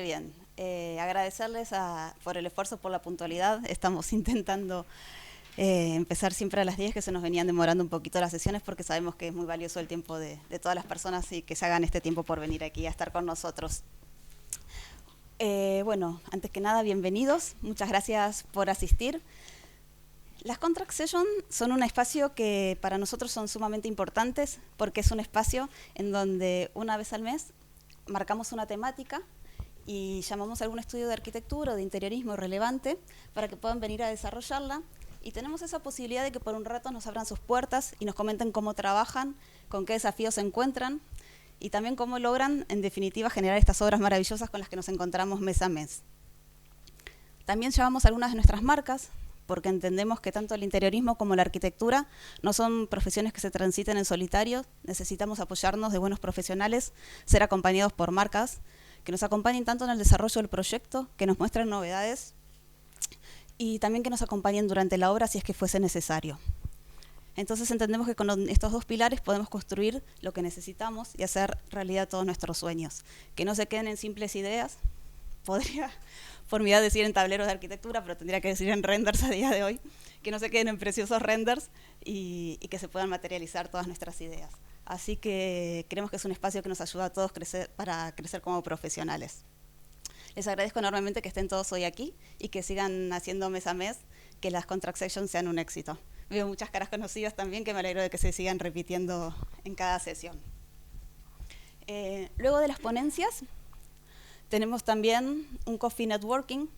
Bien, agradecerles por el esfuerzo, por la puntualidad. Estamos intentando empezar siempre a las 10, que se nos venían demorando un poquito las sesiones porque sabemos que es muy valioso el tiempo de todas las personas y que se hagan este tiempo por venir aquí a estar con nosotros. Bueno, antes que nada, bienvenidos. Muchas gracias por asistir. Las Contract Sessions son un espacio que para nosotros son sumamente importantes porque es un espacio en donde una vez al mes marcamos una temática y llamamos a algún estudio de arquitectura o de interiorismo relevante para que puedan venir a desarrollarla, y tenemos esa posibilidad de que por un rato nos abran sus puertas y nos comenten cómo trabajan, con qué desafíos se encuentran y también cómo logran, en definitiva, generar estas obras maravillosas con las que nos encontramos mes a mes. También llevamos algunas de nuestras marcas, porque entendemos que tanto el interiorismo como la arquitectura no son profesiones que se transiten en solitario. Necesitamos apoyarnos de buenos profesionales, ser acompañados por marcas que nos acompañen tanto en el desarrollo del proyecto, que nos muestren novedades y también que nos acompañen durante la obra si es que fuese necesario. Entonces entendemos que con estos dos pilares podemos construir lo que necesitamos y hacer realidad todos nuestros sueños, que no se queden en simples ideas. Podría por mi edad decir en tableros de arquitectura, pero tendría que decir en renders a día de hoy, que no se queden en preciosos renders y que se puedan materializar todas nuestras ideas. Así que creemos que es un espacio que nos ayuda a todos para crecer como profesionales. Les agradezco enormemente que estén todos hoy aquí y que sigan haciendo mes a mes que las Contract Sessions sean un éxito. Veo muchas caras conocidas también, que me alegro de que se sigan repitiendo en cada sesión. Luego de las ponencias, tenemos también un coffee networking,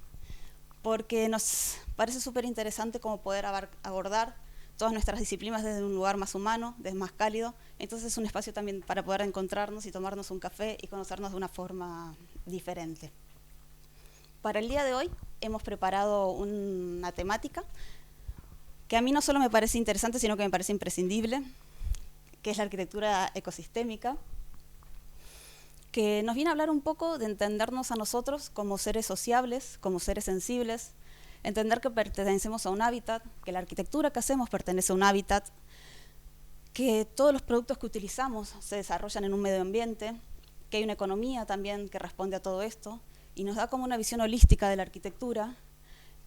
porque nos parece súper interesante cómo poder abordar todas nuestras disciplinas desde un lugar más humano, desde más cálido. Entonces es un espacio también para poder encontrarnos y tomarnos un café y conocernos de una forma diferente. Para el día de hoy hemos preparado una temática que a mí no solo me parece interesante, sino que me parece imprescindible, que es la arquitectura ecosistémica, que nos viene a hablar un poco de entendernos a nosotros como seres sociables, como seres sensibles, entender que pertenecemos a un hábitat, que la arquitectura que hacemos pertenece a un hábitat, que todos los productos que utilizamos se desarrollan en un medio ambiente, que hay una economía también que responde a todo esto, y nos da como una visión holística de la arquitectura,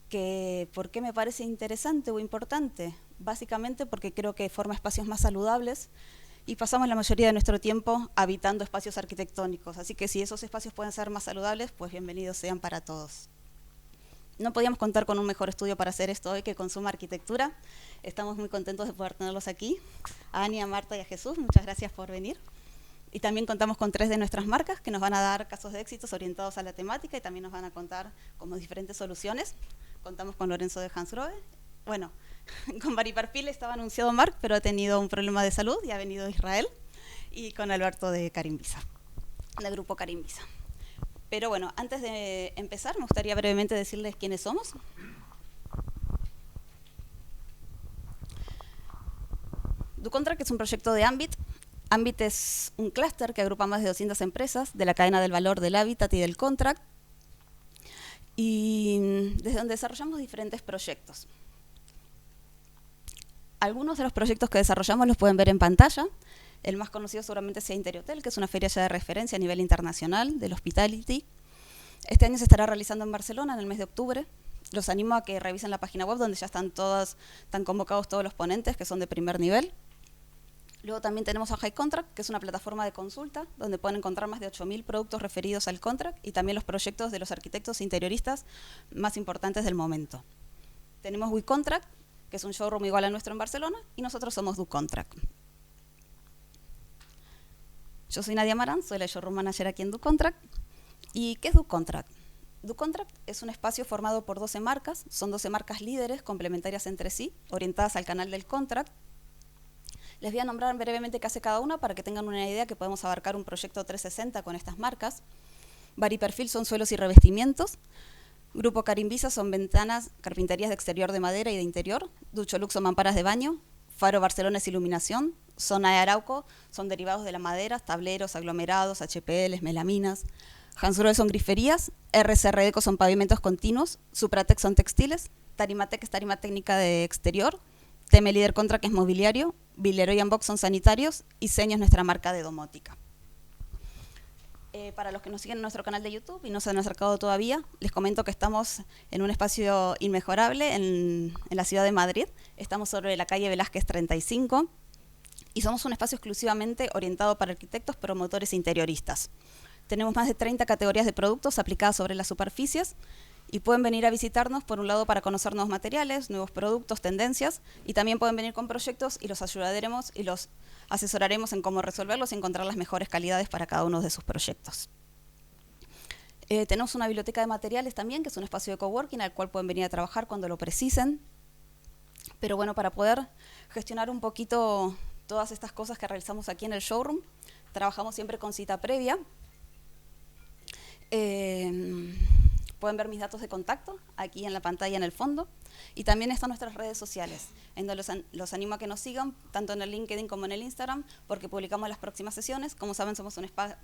que ¿por qué me parece interesante o importante? Básicamente porque creo que forma espacios más saludables, y pasamos la mayoría de nuestro tiempo habitando espacios arquitectónicos, así que si esos espacios pueden ser más saludables, pues bienvenidos sean para todos. No podíamos contar con un mejor estudio para hacer esto hoy que Consuma Arquitectura. Estamos muy contentos de poder tenerlos aquí. A Ani, a Marta y a Jesús, muchas gracias por venir. Y también contamos con 3 de nuestras marcas que nos van a dar casos de éxitos orientados a la temática y también nos van a contar como diferentes soluciones. Contamos con Lorenzo de Hansgrohe. Bueno, con Bariparpil estaba anunciado Marc, pero ha tenido un problema de salud y ha venido de Israel. Y con Alberto de Carimbisa, del grupo Carimbisa. Pero bueno, antes de empezar, me gustaría brevemente decirles quiénes somos. DoContract es un proyecto de Ambit. Ambit es un clúster que agrupa más de 200 empresas de la cadena del valor del hábitat y del contract, y desde donde desarrollamos diferentes proyectos. Algunos de los proyectos que desarrollamos los pueden ver en pantalla. El más conocido seguramente sea Interiotel, que es una feria ya de referencia a nivel internacional del hospitality. Este año se estará realizando en Barcelona en el mes de octubre. Los animo a que revisen la página web, donde ya están convocados todos los ponentes, que son de primer nivel. Luego también tenemos a High Contract, que es una plataforma de consulta donde pueden encontrar más de 8.000 productos referidos al contract y también los proyectos de los arquitectos e interioristas más importantes del momento. Tenemos WeContract, que es un showroom igual a nuestro en Barcelona, y nosotros somos DoContract. Yo soy Nadia Marán, soy la showroom manager aquí en DoContract. ¿Y qué es DoContract? DoContract es un espacio formado por 12 marcas, son 12 marcas líderes complementarias entre sí, orientadas al canal del contract. Les voy a nombrar brevemente qué hace cada una para que tengan una idea que podemos abarcar un proyecto 360 con estas marcas. Bariperfil son suelos y revestimientos. Grupo Carimbisa son ventanas, carpinterías de exterior de madera y de interior. Ducholux son mamparas de baño. Faro Barcelona es iluminación. Zona de Arauco son derivados de la madera, tableros, aglomerados, HPLs, melaminas. Hansgrohe son griferías. RCR Deco son pavimentos continuos. Supratec son textiles. Tarimatec es tarima técnica de exterior. TM Líder Contract es mobiliario. Villeroy & Box son sanitarios. Y Seño es nuestra marca de domótica. Para los que nos siguen en nuestro canal de YouTube y no se han acercado todavía, les comento que estamos en un espacio inmejorable en la ciudad de Madrid. Estamos sobre la calle Velázquez 35 y somos un espacio exclusivamente orientado para arquitectos, promotores e interioristas. Tenemos más de 30 categorías de productos aplicadas sobre las superficies y pueden venir a visitarnos, por un lado, para conocer nuevos materiales, nuevos productos, tendencias, y también pueden venir con proyectos y los ayudaremos y los asesoraremos en cómo resolverlos y encontrar las mejores calidades para cada uno de sus proyectos. Tenemos una biblioteca de materiales también, que es un espacio de coworking al cual pueden venir a trabajar cuando lo precisen. Pero bueno, para poder gestionar un poquito todas estas cosas que realizamos aquí en el showroom, trabajamos siempre con cita previa. Pueden ver mis datos de contacto aquí en la pantalla en el fondo. Y también están nuestras redes sociales, en donde los animo a que nos sigan, tanto en el LinkedIn como en el Instagram, porque publicamos las próximas sesiones. Como saben,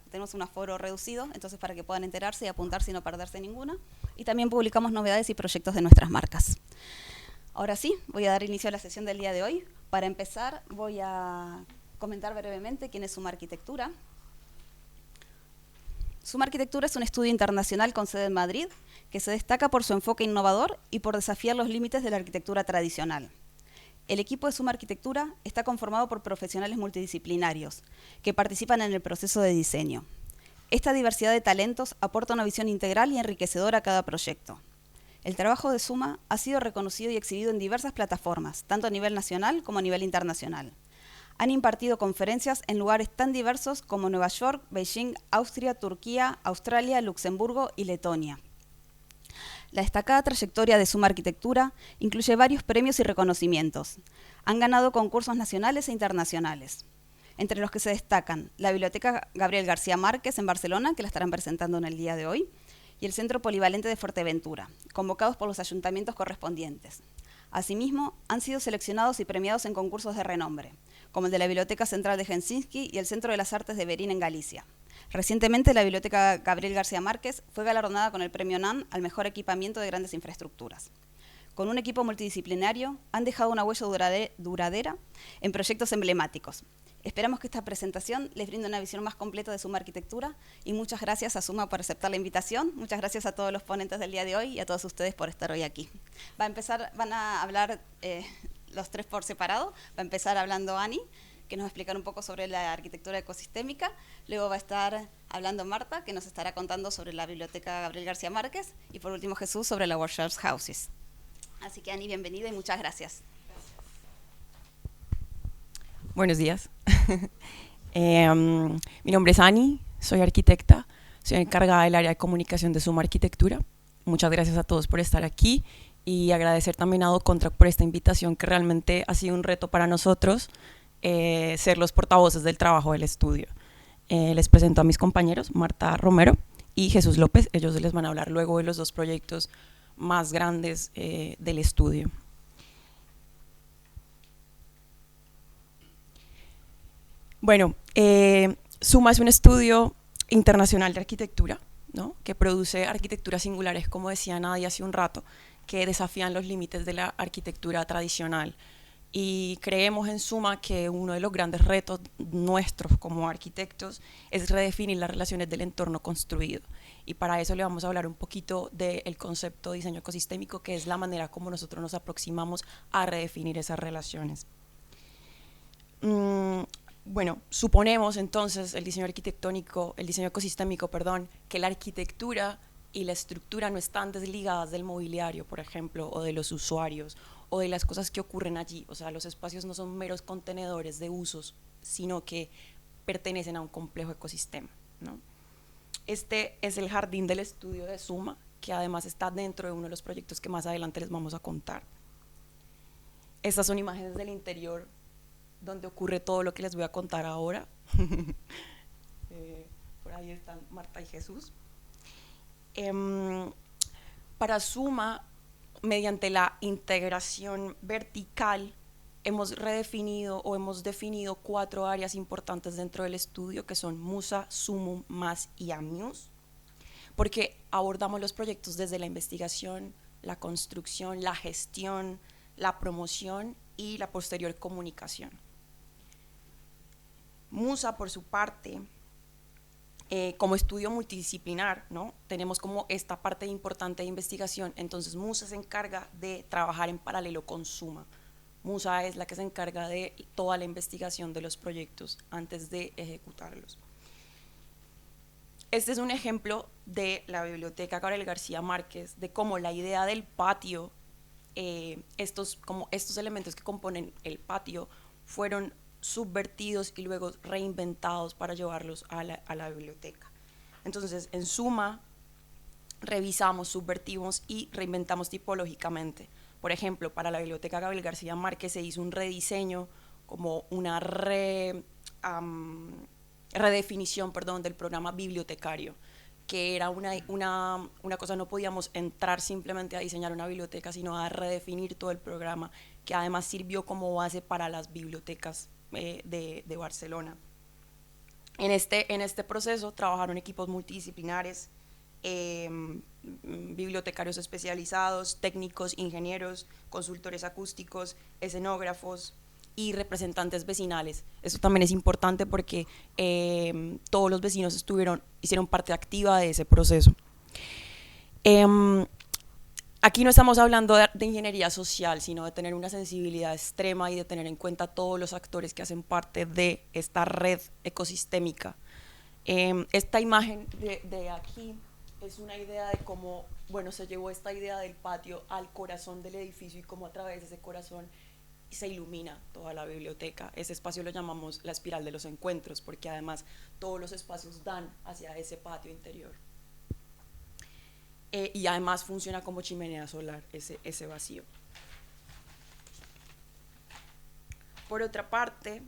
tenemos un aforo reducido, entonces para que puedan enterarse y apuntarse y no perderse ninguna. Y también publicamos novedades y proyectos de nuestras marcas. Ahora sí, voy a dar inicio a la sesión del día de hoy. Para empezar, voy a comentar brevemente quién es Suma Arquitectura. Suma Arquitectura es un estudio internacional con sede en Madrid que se destaca por su enfoque innovador y por desafiar los límites de la arquitectura tradicional. El equipo de Suma Arquitectura está conformado por profesionales multidisciplinarios que participan en el proceso de diseño. Esta diversidad de talentos aporta una visión integral y enriquecedora a cada proyecto. El trabajo de Suma ha sido reconocido y exhibido en diversas plataformas, tanto a nivel nacional como a nivel internacional. Han impartido conferencias en lugares tan diversos como Nueva York, Beijing, Austria, Turquía, Australia, Luxemburgo y Letonia. La destacada trayectoria de Suma Arquitectura incluye varios premios y reconocimientos. Han ganado concursos nacionales e internacionales, entre los que se destacan la Biblioteca Gabriel García Márquez en Barcelona, que la estarán presentando en el día de hoy, y el Centro Polivalente de Fuerteventura, convocados por los ayuntamientos correspondientes. Asimismo, han sido seleccionados y premiados en concursos de renombre, como el de la Biblioteca Central de Helsinki y el Centro de las Artes de Verín en Galicia. Recientemente, la Biblioteca Gabriel García Márquez fue galardonada con el Premio NAN al mejor equipamiento de grandes infraestructuras. Con un equipo multidisciplinario, han dejado una huella duradera en proyectos emblemáticos. Esperamos que esta presentación les brinde una visión más completa de Suma Arquitectura y muchas gracias a Suma por aceptar la invitación. Muchas gracias a todos los ponentes del día de hoy y a todos ustedes por estar hoy aquí. Van a hablar los tres por separado. Va a empezar hablando Ani, que nos va a explicar un poco sobre la arquitectura ecosistémica. Luego va a estar hablando Marta, que nos estará contando sobre la Biblioteca Gabriel García Márquez. Y por último Jesús sobre la Workshops Houses. Así que Ani, bienvenida y muchas gracias. Buenos días. Mi nombre es Ani, soy arquitecta, soy encargada del área de comunicación de Suma Arquitectura. Muchas gracias a todos por estar aquí y agradecer también a DoContract por esta invitación, que realmente ha sido un reto para nosotros ser los portavoces del trabajo del estudio. Les presento a mis compañeros, Marta Romero y Jesús López. Ellos les van a hablar luego de los dos proyectos más grandes del estudio. Bueno, Suma es un estudio internacional de arquitectura, ¿no?, que produce arquitecturas singulares, como decía Nadia hace un rato, que desafían los límites de la arquitectura tradicional. Y creemos en Suma que uno de los grandes retos nuestros como arquitectos es redefinir las relaciones del entorno construido. Y para eso le vamos a hablar un poquito del concepto de diseño ecosistémico, que es la manera como nosotros nos aproximamos a redefinir esas relaciones. Bueno, suponemos entonces el diseño ecosistémico, que la arquitectura y la estructura no están desligadas del mobiliario, por ejemplo, o de los usuarios, o de las cosas que ocurren allí. O sea, los espacios no son meros contenedores de usos, sino que pertenecen a un complejo ecosistema, ¿no? Este es el jardín del estudio de Suma, que además está dentro de uno de los proyectos que más adelante les vamos a contar. Estas son imágenes del interior, donde ocurre todo lo que les voy a contar ahora. Por ahí están Marta y Jesús. Para Suma, mediante la integración vertical, hemos redefinido o hemos definido 4 áreas importantes dentro del estudio, que son Musa, Sumum, MAS y Amuse, porque abordamos los proyectos desde la investigación, la construcción, la gestión, la promoción y la posterior comunicación. Musa, por su parte, Como estudio multidisciplinar, ¿no? Tenemos como esta parte importante de investigación, entonces Musa se encarga de trabajar en paralelo con Suma. Musa es la que se encarga de toda la investigación de los proyectos antes de ejecutarlos. Este es un ejemplo de la Biblioteca Gabriel García Márquez, de cómo la idea del patio, estos elementos que componen el patio, fueron subvertidos y luego reinventados para llevarlos a la biblioteca. Entonces, en suma, revisamos, subvertimos y reinventamos tipológicamente. Por ejemplo, para la Biblioteca Gabriel García Márquez se hizo un rediseño, como una redefinición, del programa bibliotecario, que era una cosa, no podíamos entrar simplemente a diseñar una biblioteca, sino a redefinir todo el programa, que además sirvió como base para las bibliotecas de Barcelona. En este proceso trabajaron equipos multidisciplinares, bibliotecarios especializados, técnicos, ingenieros, consultores acústicos, escenógrafos y representantes vecinales. Esto también es importante porque todos los vecinos hicieron parte activa de ese proceso. Aquí no estamos hablando de ingeniería social, sino de tener una sensibilidad extrema y de tener en cuenta todos los actores que hacen parte de esta red ecosistémica. Esta imagen de aquí es una idea de cómo, se llevó esta idea del patio al corazón del edificio y cómo a través de ese corazón se ilumina toda la biblioteca. Ese espacio lo llamamos la espiral de los encuentros, porque además todos los espacios dan hacia ese patio interior. Y además funciona como chimenea solar ese vacío. Por otra parte,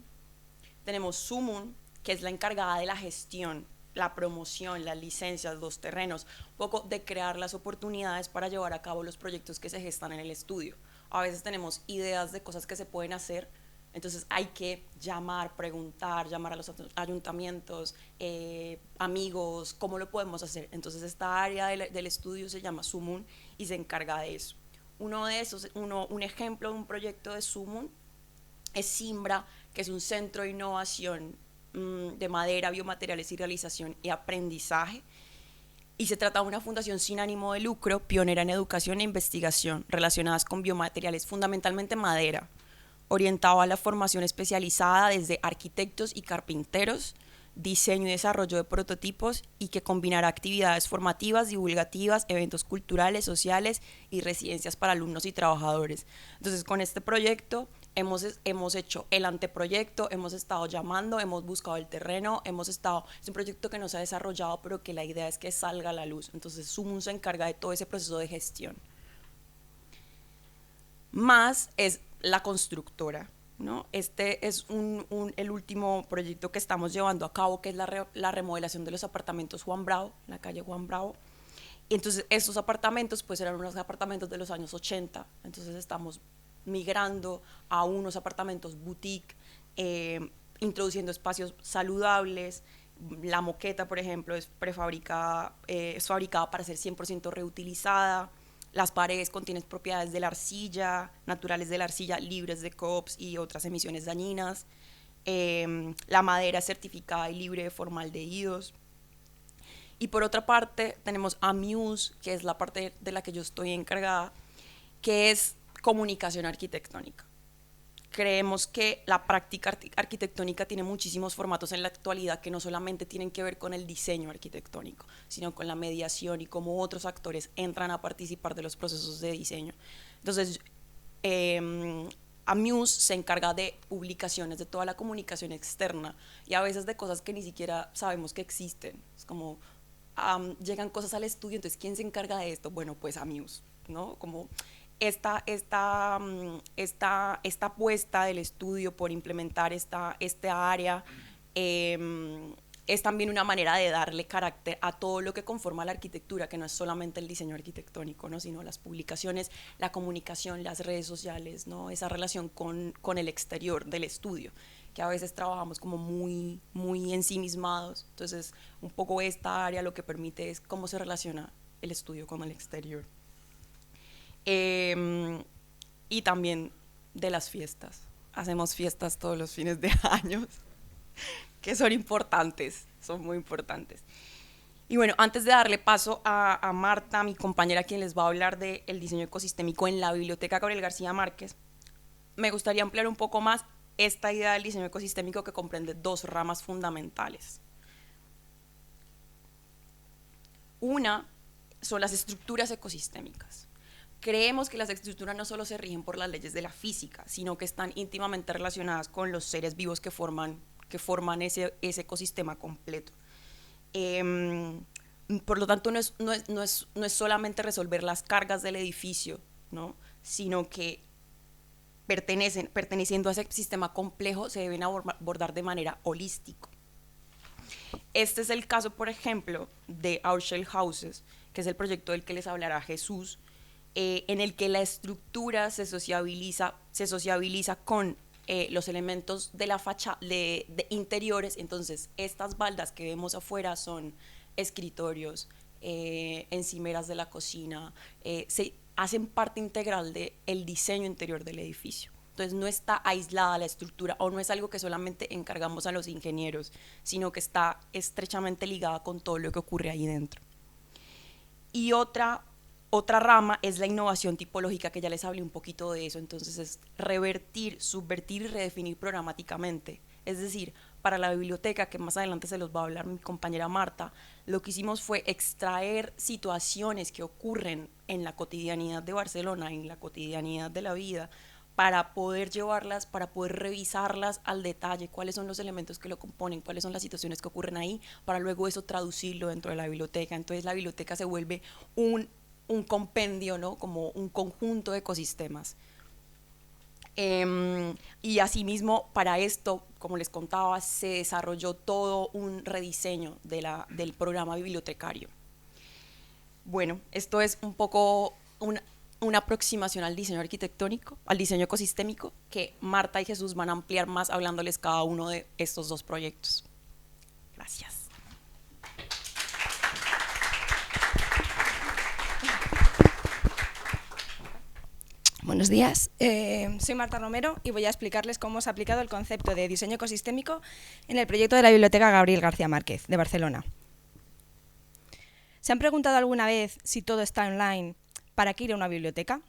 tenemos Sumun, que es la encargada de la gestión, la promoción, las licencias, los terrenos, un poco de crear las oportunidades para llevar a cabo los proyectos que se gestan en el estudio. A veces tenemos ideas de cosas que se pueden hacer, entonces hay que preguntar, llamar a los ayuntamientos, amigos, ¿cómo lo podemos hacer? Entonces esta área del estudio se llama Sumun y se encarga de eso. Un ejemplo de un proyecto de Sumun es Simbra, que es un centro de innovación de madera, biomateriales y realización y aprendizaje. Y se trata de una fundación sin ánimo de lucro, pionera en educación e investigación relacionadas con biomateriales, fundamentalmente madera, orientado a la formación especializada desde arquitectos y carpinteros, diseño y desarrollo de prototipos, y que combinará actividades formativas, divulgativas, eventos culturales, sociales y residencias para alumnos y trabajadores. Entonces, con este proyecto hemos hecho el anteproyecto, hemos estado llamando, hemos buscado el terreno, es un proyecto que no se ha desarrollado, pero que la idea es que salga a la luz. Entonces, Sumun se encarga de todo ese proceso de gestión. Más es la constructora, ¿no? Este es el último proyecto que estamos llevando a cabo, que es la remodelación de los apartamentos Juan Bravo, la calle Juan Bravo. Y entonces estos apartamentos pues eran unos apartamentos de los años 80, entonces estamos migrando a unos apartamentos boutique, introduciendo espacios saludables. La moqueta, por ejemplo, es prefabricada, es fabricada para ser 100% reutilizada. Las paredes contienen propiedades de la arcilla, naturales de la arcilla, libres de COPS y otras emisiones dañinas. La madera es certificada y libre de formaldehídos. Y por otra parte tenemos a Muse, que es la parte de la que yo estoy encargada, que es comunicación arquitectónica. Creemos que la práctica arquitectónica tiene muchísimos formatos en la actualidad que no solamente tienen que ver con el diseño arquitectónico, sino con la mediación y cómo otros actores entran a participar de los procesos de diseño. Entonces, Amuse se encarga de publicaciones, de toda la comunicación externa y a veces de cosas que ni siquiera sabemos que existen. Es como, llegan cosas al estudio, entonces, ¿quién se encarga de esto? Bueno, pues Amuse, ¿no? Como esta apuesta del estudio por implementar esta área es también una manera de darle carácter a todo lo que conforma la arquitectura, que no es solamente el diseño arquitectónico, ¿no? Sino las publicaciones, la comunicación, las redes sociales, ¿no? Esa relación con el exterior del estudio, que a veces trabajamos como muy, muy ensimismados. Entonces, un poco esta área lo que permite es cómo se relaciona el estudio con el exterior. Y también de las fiestas. Hacemos fiestas todos los fines de año, que son importantes. son muy importantes. Y bueno, antes de darle paso a Marta, mi compañera, quien les va a hablar del diseño ecosistémico en la Biblioteca Gabriel García Márquez, me gustaría ampliar un poco más esta idea del diseño ecosistémico, que comprende dos ramas fundamentales. Una son las estructuras ecosistémicas. Creemos que las estructuras no solo se rigen por las leyes de la física, sino que están íntimamente relacionadas con los seres vivos que forman ese ecosistema completo. Por lo tanto, no es solamente resolver las cargas del edificio, ¿no? Sino que perteneciendo a ese sistema complejo se deben abordar de manera holística. Este es el caso, por ejemplo, de Our Shell Houses, que es el proyecto del que les hablará Jesús, en el que la estructura se sociabiliza con los elementos de la fachada de interiores. Entonces, estas baldas que vemos afuera son escritorios, encimeras de la cocina, se hacen parte integral del diseño interior del edificio. Entonces, no está aislada la estructura, o no es algo que solamente encargamos a los ingenieros, sino que está estrechamente ligada con todo lo que ocurre ahí dentro. Y otra rama es la innovación tipológica, que ya les hablé un poquito de eso. Entonces es revertir, subvertir y redefinir programáticamente. Es decir, para la biblioteca, que más adelante se los va a hablar mi compañera Marta, lo que hicimos fue extraer situaciones que ocurren en la cotidianidad de Barcelona, en la cotidianidad de la vida, para poder llevarlas, para poder revisarlas al detalle, cuáles son los elementos que lo componen, cuáles son las situaciones que ocurren ahí, para luego eso traducirlo dentro de la biblioteca. Entonces la biblioteca se vuelve un compendio, ¿no? Como un conjunto de ecosistemas. Y asimismo, para esto, como les contaba, se desarrolló todo un rediseño del programa bibliotecario. Bueno, esto es un poco una aproximación al diseño arquitectónico, al diseño ecosistémico, que Marta y Jesús van a ampliar más hablándoles cada uno de estos dos proyectos. Gracias. Buenos días, soy Marta Romero y voy a explicarles cómo se ha aplicado el concepto de diseño ecosistémico en el proyecto de la Biblioteca Gabriel García Márquez, de Barcelona. ¿Se han preguntado alguna vez si todo está online? ¿Para qué ir a una biblioteca?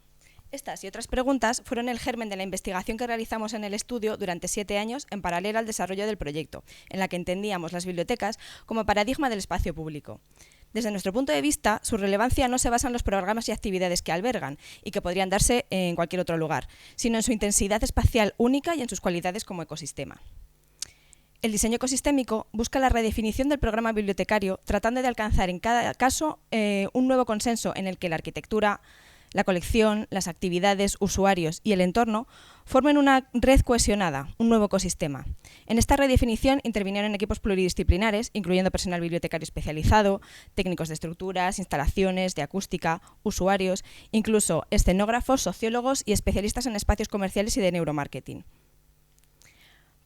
Estas y otras preguntas fueron el germen de la investigación que realizamos en el estudio durante 7 años en paralelo al desarrollo del proyecto, en la que entendíamos las bibliotecas como paradigma del espacio público. Desde nuestro punto de vista, su relevancia no se basa en los programas y actividades que albergan y que podrían darse en cualquier otro lugar, sino en su intensidad espacial única y en sus cualidades como ecosistema. El diseño ecosistémico busca la redefinición del programa bibliotecario, tratando de alcanzar en cada caso un nuevo consenso en el que la arquitectura, la colección, las actividades, usuarios y el entorno formen una red cohesionada, un nuevo ecosistema. En esta redefinición intervinieron equipos pluridisciplinares, incluyendo personal bibliotecario especializado, técnicos de estructuras, instalaciones, de acústica, usuarios, incluso escenógrafos, sociólogos y especialistas en espacios comerciales y de neuromarketing.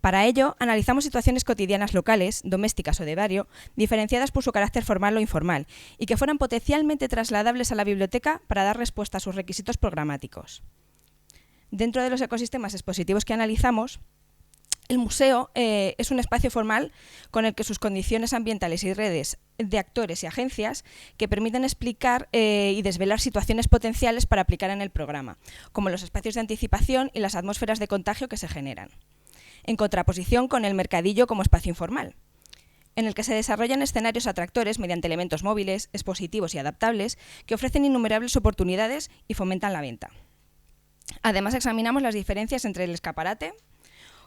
Para ello, analizamos situaciones cotidianas locales, domésticas o de barrio, diferenciadas por su carácter formal o informal, y que fueran potencialmente trasladables a la biblioteca para dar respuesta a sus requisitos programáticos. Dentro de los ecosistemas expositivos que analizamos, el museo es un espacio formal con el que sus condiciones ambientales y redes de actores y agencias que permiten explicar y desvelar situaciones potenciales para aplicar en el programa, como los espacios de anticipación y las atmósferas de contagio que se generan, en contraposición con el mercadillo como espacio informal, en el que se desarrollan escenarios atractores mediante elementos móviles, expositivos y adaptables que ofrecen innumerables oportunidades y fomentan la venta. Además, examinamos las diferencias entre el escaparate,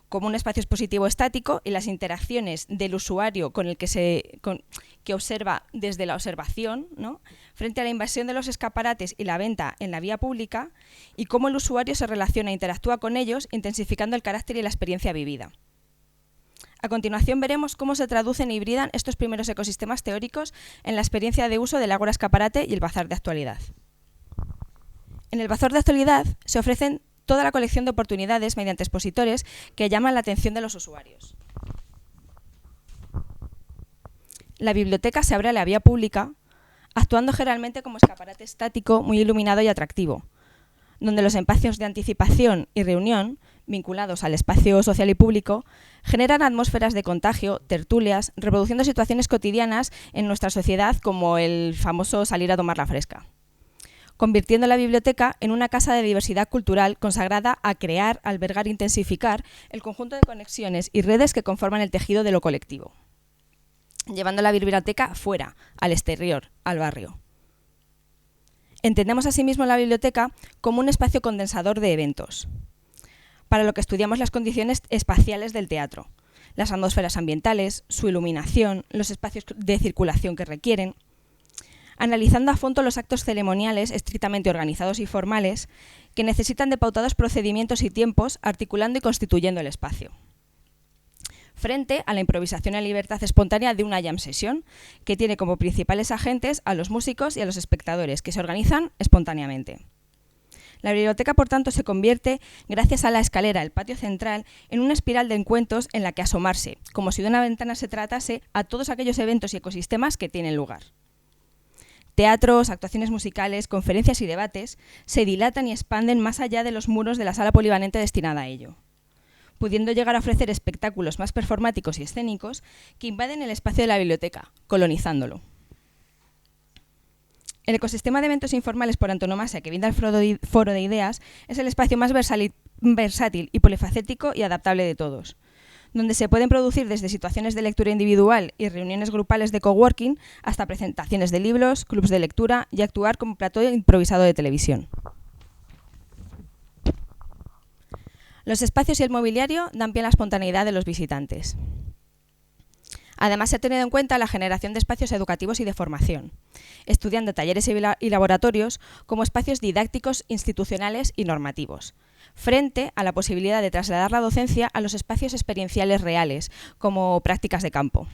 como un espacio expositivo estático, y las interacciones del usuario con el que observa desde la observación, ¿no?, frente a la invasión de los escaparates y la venta en la vía pública, y cómo el usuario se relaciona e interactúa con ellos, intensificando el carácter y la experiencia vivida. A continuación veremos cómo se traducen e hibridan estos primeros ecosistemas teóricos en la experiencia de uso del Ágora Escaparate y el Bazar de Actualidad. En el Bazar de Actualidad se ofrecen toda la colección de oportunidades mediante expositores que llaman la atención de los usuarios. La biblioteca se abre a la vía pública, actuando generalmente como escaparate estático muy iluminado y atractivo, donde los espacios de anticipación y reunión vinculados al espacio social y público, generan atmósferas de contagio, tertulias, reproduciendo situaciones cotidianas en nuestra sociedad como el famoso salir a tomar la fresca, convirtiendo la biblioteca en una casa de diversidad cultural consagrada a crear, albergar e intensificar el conjunto de conexiones y redes que conforman el tejido de lo colectivo, llevando la biblioteca fuera, al exterior, al barrio. Entendemos asimismo la biblioteca como un espacio condensador de eventos, para lo que estudiamos las condiciones espaciales del teatro, las atmósferas ambientales, su iluminación, los espacios de circulación que requieren, analizando a fondo los actos ceremoniales estrictamente organizados y formales que necesitan de pautados procedimientos y tiempos, articulando y constituyendo el espacio, frente a la improvisación y libertad espontánea de una jam session, que tiene como principales agentes a los músicos y a los espectadores, que se organizan espontáneamente. La biblioteca, por tanto, se convierte, gracias a la escalera del patio central, en una espiral de encuentros en la que asomarse, como si de una ventana se tratase, a todos aquellos eventos y ecosistemas que tienen lugar. Teatros, actuaciones musicales, conferencias y debates se dilatan y expanden más allá de los muros de la sala polivalente destinada a ello, pudiendo llegar a ofrecer espectáculos más performáticos y escénicos que invaden el espacio de la biblioteca, colonizándolo. El ecosistema de eventos informales por antonomasia que brinda el Foro de Ideas es el espacio más versátil y polifacético y adaptable de todos, donde se pueden producir desde situaciones de lectura individual y reuniones grupales de coworking hasta presentaciones de libros, clubs de lectura y actuar como plató improvisado de televisión. Los espacios y el mobiliario dan pie a la espontaneidad de los visitantes. Además, se ha tenido en cuenta la generación de espacios educativos y de formación, estudiando talleres y laboratorios como espacios didácticos, institucionales y normativos, frente a la posibilidad de trasladar la docencia a los espacios experienciales reales, como prácticas de campo.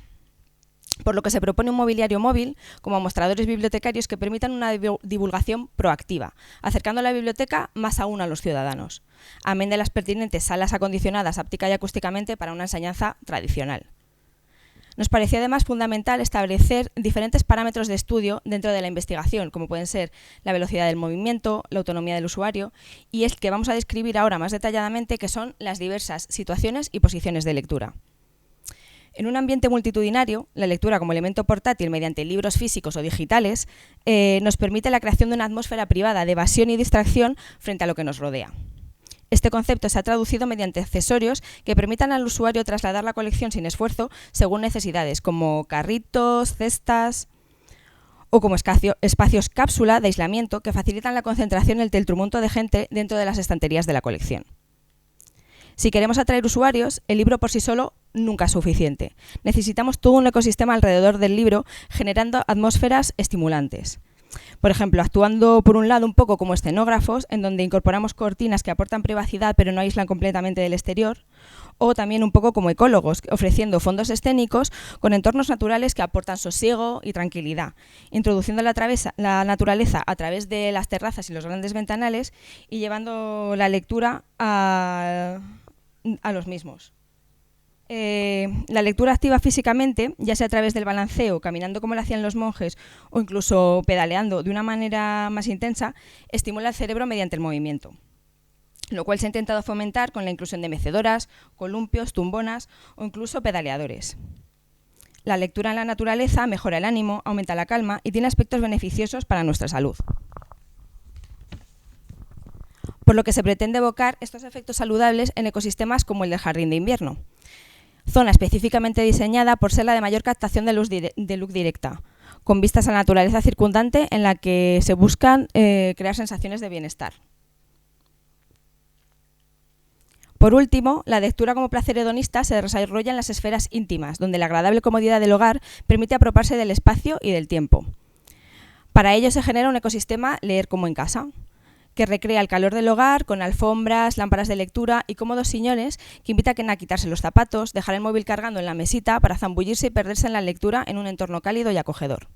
Por lo que se propone un mobiliario móvil como mostradores bibliotecarios que permitan una divulgación proactiva, acercando la biblioteca más aún a los ciudadanos, amén de las pertinentes salas acondicionadas áptica y acústicamente para una enseñanza tradicional. Nos pareció además fundamental establecer diferentes parámetros de estudio dentro de la investigación, como pueden ser la velocidad del movimiento, la autonomía del usuario, y es que vamos a describir ahora más detalladamente que son las diversas situaciones y posiciones de lectura. En un ambiente multitudinario, la lectura como elemento portátil mediante libros físicos o digitales nos permite la creación de una atmósfera privada de evasión y distracción frente a lo que nos rodea. Este concepto se ha traducido mediante accesorios que permitan al usuario trasladar la colección sin esfuerzo según necesidades, como carritos, cestas o como espacios cápsula de aislamiento que facilitan la concentración entre el tumulto de gente dentro de las estanterías de la colección. Si queremos atraer usuarios, el libro por sí solo nunca es suficiente. Necesitamos todo un ecosistema alrededor del libro generando atmósferas estimulantes. Por ejemplo, actuando por un lado un poco como escenógrafos, en donde incorporamos cortinas que aportan privacidad pero no aíslan completamente del exterior, o también un poco como ecólogos, ofreciendo fondos escénicos con entornos naturales que aportan sosiego y tranquilidad, introduciendo la naturaleza a través de las terrazas y los grandes ventanales y llevando la lectura a los mismos. La lectura activa físicamente, ya sea a través del balanceo, caminando como lo hacían los monjes o incluso pedaleando de una manera más intensa, estimula el cerebro mediante el movimiento, lo cual se ha intentado fomentar con la inclusión de mecedoras, columpios, tumbonas o incluso pedaleadores. La lectura en la naturaleza mejora el ánimo, aumenta la calma y tiene aspectos beneficiosos para nuestra salud, por lo que se pretende evocar estos efectos saludables en ecosistemas como el del jardín de invierno, zona específicamente diseñada por ser la de mayor captación de luz directa, con vistas a la naturaleza circundante en la que se buscan crear sensaciones de bienestar. Por último, la lectura como placer hedonista se desarrolla en las esferas íntimas, donde la agradable comodidad del hogar permite apropiarse del espacio y del tiempo. Para ello se genera un ecosistema leer como en casa, que recrea el calor del hogar con alfombras, lámparas de lectura y cómodos sillones que invitan a quitarse los zapatos, dejar el móvil cargando en la mesita para zambullirse y perderse en la lectura en un entorno cálido y acogedor.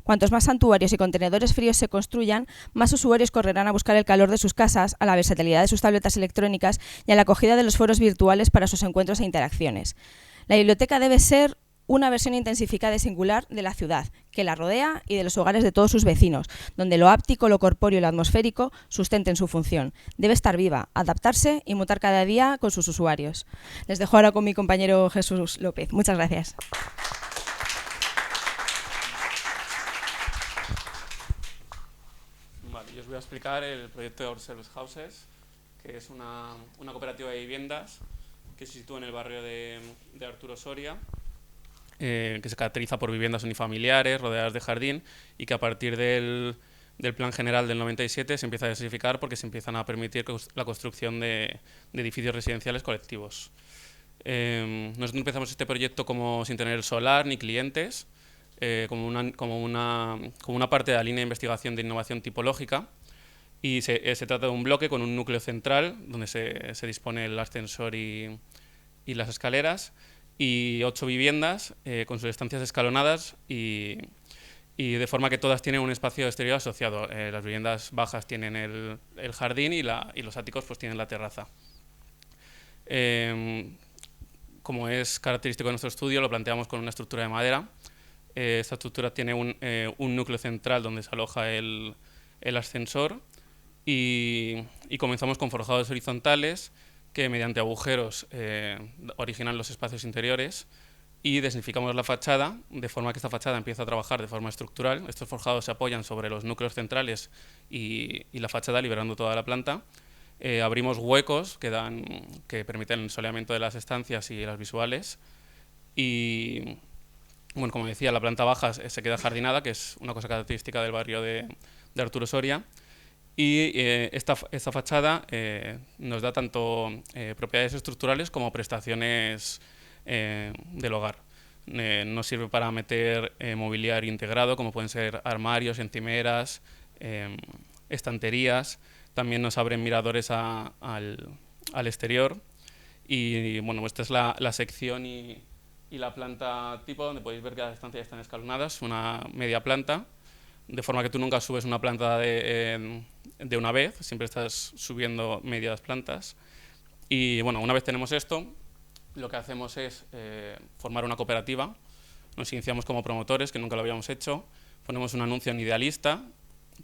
Cuantos más santuarios y contenedores fríos se construyan, más usuarios correrán a buscar el calor de sus casas, a la versatilidad de sus tabletas electrónicas y a la acogida de los foros virtuales para sus encuentros e interacciones. La biblioteca debe ser una versión intensificada y singular de la ciudad, que la rodea y de los hogares de todos sus vecinos, donde lo áptico, lo corpóreo y lo atmosférico sustenten su función. Debe estar viva, adaptarse y mutar cada día con sus usuarios. Les dejo ahora con mi compañero Jesús López. Muchas gracias. Vale, yo os voy a explicar el proyecto de Our Service Houses, que es una cooperativa de viviendas que se sitúa en el barrio de Arturo Soria, que se caracteriza por viviendas unifamiliares, rodeadas de jardín, y que a partir del Plan General del 97 se empieza a densificar porque se empiezan a permitir la construcción de edificios residenciales colectivos. Nosotros empezamos este proyecto sin tener solar ni clientes, como una parte de la línea de investigación de innovación tipológica, y se trata de un bloque con un núcleo central donde se dispone el ascensor y las escaleras, y 8 viviendas con sus estancias escalonadas y de forma que todas tienen un espacio exterior asociado. Las viviendas bajas tienen el jardín y los áticos pues tienen la terraza. Como es característico de nuestro estudio, lo planteamos con una estructura de madera. Esta estructura tiene un núcleo central donde se aloja el ascensor, y comenzamos con forjados horizontales que mediante agujeros originan los espacios interiores, y densificamos la fachada de forma que esta fachada empieza a trabajar de forma estructural. Estos forjados se apoyan sobre los núcleos centrales y la fachada, liberando toda la planta. Abrimos huecos que permiten el soleamiento de las estancias y las visuales, y bueno, como decía, la planta baja se queda jardinada, que es una cosa característica del barrio de Arturo Soria. Y esta fachada nos da tanto propiedades estructurales como prestaciones del hogar. Nos sirve para meter mobiliario integrado, como pueden ser armarios, encimeras, estanterías. También nos abren miradores al exterior. Y bueno, esta es la sección y la planta tipo, donde podéis ver que las estancias están escalonadas, una media planta, de forma que tú nunca subes una planta de una vez, siempre estás subiendo medias plantas. Y bueno, una vez tenemos esto, lo que hacemos es formar una cooperativa. Nos iniciamos como promotores, que nunca lo habíamos hecho. Ponemos un anuncio en Idealista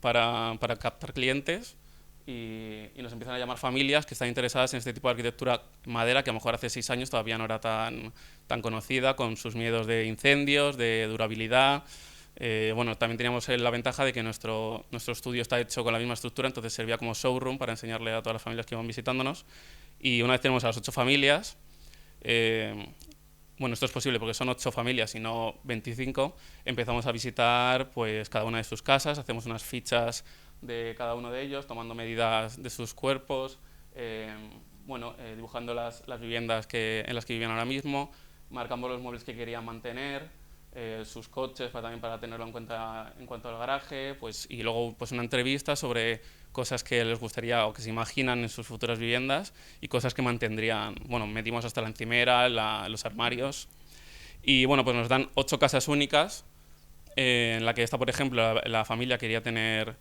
para captar clientes, y nos empiezan a llamar familias que están interesadas en este tipo de arquitectura madera, que a lo mejor hace 6 años todavía no era tan conocida, con sus miedos de incendios, de durabilidad. Bueno, también teníamos la ventaja de que nuestro estudio está hecho con la misma estructura, entonces servía como showroom para enseñarle a todas las familias que iban visitándonos. Y una vez tenemos a las 8 familias, bueno, esto es posible porque son 8 familias y no 25, empezamos a visitar pues cada una de sus casas, hacemos unas fichas de cada uno de ellos, tomando medidas de sus cuerpos, dibujando las viviendas en las que vivían ahora mismo, marcando los muebles que querían mantener, sus coches también para tenerlo en cuenta en cuanto al garaje, y luego pues una entrevista sobre cosas que les gustaría o que se imaginan en sus futuras viviendas y cosas que mantendrían. Bueno, metimos hasta la encimera, los armarios, y bueno, pues nos dan 8 casas únicas, en la que esta, por ejemplo, la familia quería tener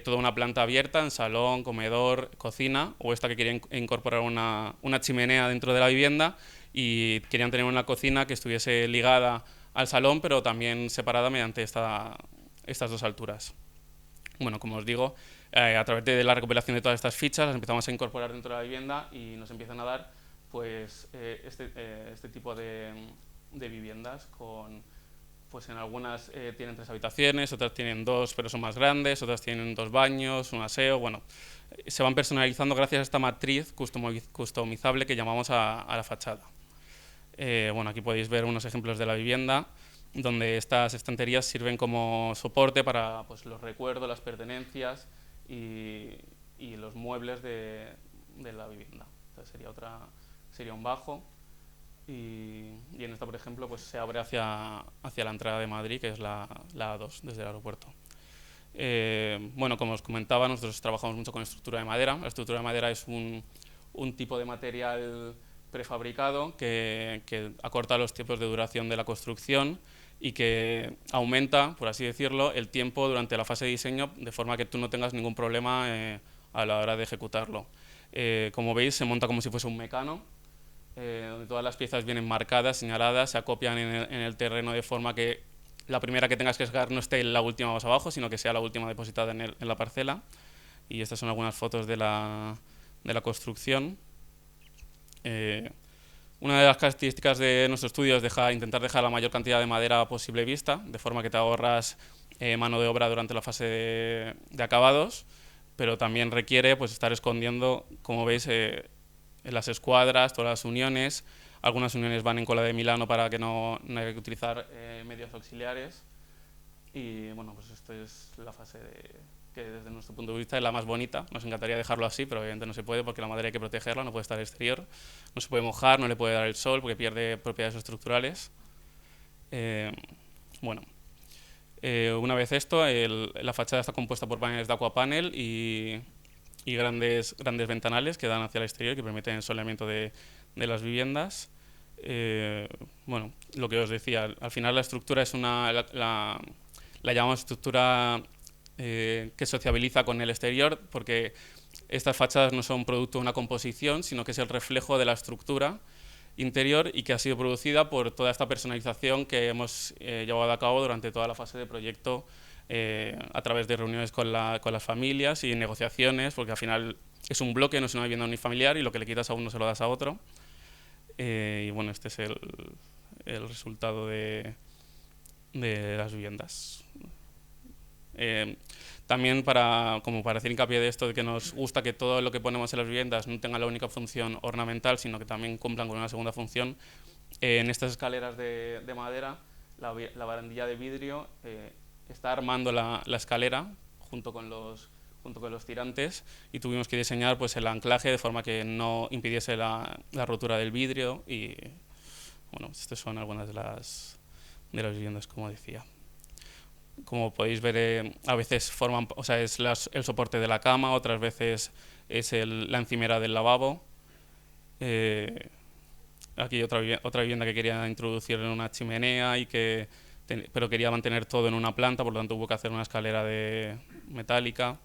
toda una planta abierta en salón, comedor, cocina, o esta que quería incorporar una chimenea dentro de la vivienda y querían tener una cocina que estuviese ligada al salón, pero también separada mediante estas 2 alturas. Bueno, como os digo, a través de la recopilación de todas estas fichas las empezamos a incorporar dentro de la vivienda y nos empiezan a dar pues este tipo de viviendas pues en algunas tienen 3 habitaciones, otras tienen 2 pero son más grandes, otras tienen 2 baños, un aseo. Bueno, se van personalizando gracias a esta matriz customizable que llamamos a la fachada. Bueno, aquí podéis ver unos ejemplos de la vivienda, donde estas estanterías sirven como soporte para pues, los recuerdos, las pertenencias y los muebles de la vivienda. Entonces sería un bajo. Y en esta, por ejemplo, pues se abre hacia la entrada de Madrid, que es la A2, desde el aeropuerto. Bueno, como os comentaba, nosotros trabajamos mucho con estructura de madera. La estructura de madera es un tipo de material prefabricado que acorta los tiempos de duración de la construcción y que aumenta, por así decirlo, el tiempo durante la fase de diseño, de forma que tú no tengas ningún problema a la hora de ejecutarlo. Como veis, se monta como si fuese un mecano. donde todas las piezas vienen marcadas, señaladas, se acopian en el terreno de forma que la primera que tengas que sacar no esté la última más abajo, sino que sea la última depositada en la parcela. Y estas son algunas fotos de la construcción. Una de las características de nuestro estudio es intentar dejar la mayor cantidad de madera posible vista, de forma que te ahorras mano de obra durante la fase de acabados, pero también requiere pues, estar escondiendo, como veis, en las escuadras, todas las uniones. Algunas uniones van en cola de Milano para que no haya que utilizar medios auxiliares. Y bueno, pues esta es la fase que desde nuestro punto de vista es la más bonita. Nos encantaría dejarlo así, pero obviamente no se puede porque la madera hay que protegerla, no puede estar exterior, no se puede mojar, no le puede dar el sol porque pierde propiedades estructurales. Bueno, una vez esto, la fachada está compuesta por paneles de aquapanel y grandes ventanales que dan hacia el exterior que permiten el soleamiento de las viviendas. Bueno, lo que os decía, al final la estructura es la llamamos estructura que sociabiliza con el exterior, porque estas fachadas no son producto de una composición, sino que es el reflejo de la estructura interior y que ha sido producida por toda esta personalización que hemos llevado a cabo durante toda la fase de proyecto a través de reuniones con las familias y negociaciones, porque al final es un bloque, no es una vivienda unifamiliar y lo que le quitas a uno se lo das a otro. Y bueno, este es el resultado de las viviendas. También como para hacer hincapié de esto, de que nos gusta que todo lo que ponemos en las viviendas no tenga la única función ornamental, sino que también cumplan con una segunda función. En estas escaleras de madera, la barandilla de vidrio está armando la escalera junto con los tirantes, y tuvimos que diseñar pues, el anclaje de forma que no impidiese la rotura del vidrio. Y bueno, estas son algunas de las viviendas, como decía. Como podéis ver, a veces es el soporte de la cama, otras veces es la encimera del lavabo. Aquí otra vivienda que quería introducir en una chimenea, pero quería mantener todo en una planta, por lo tanto hubo que hacer una escalera metálica.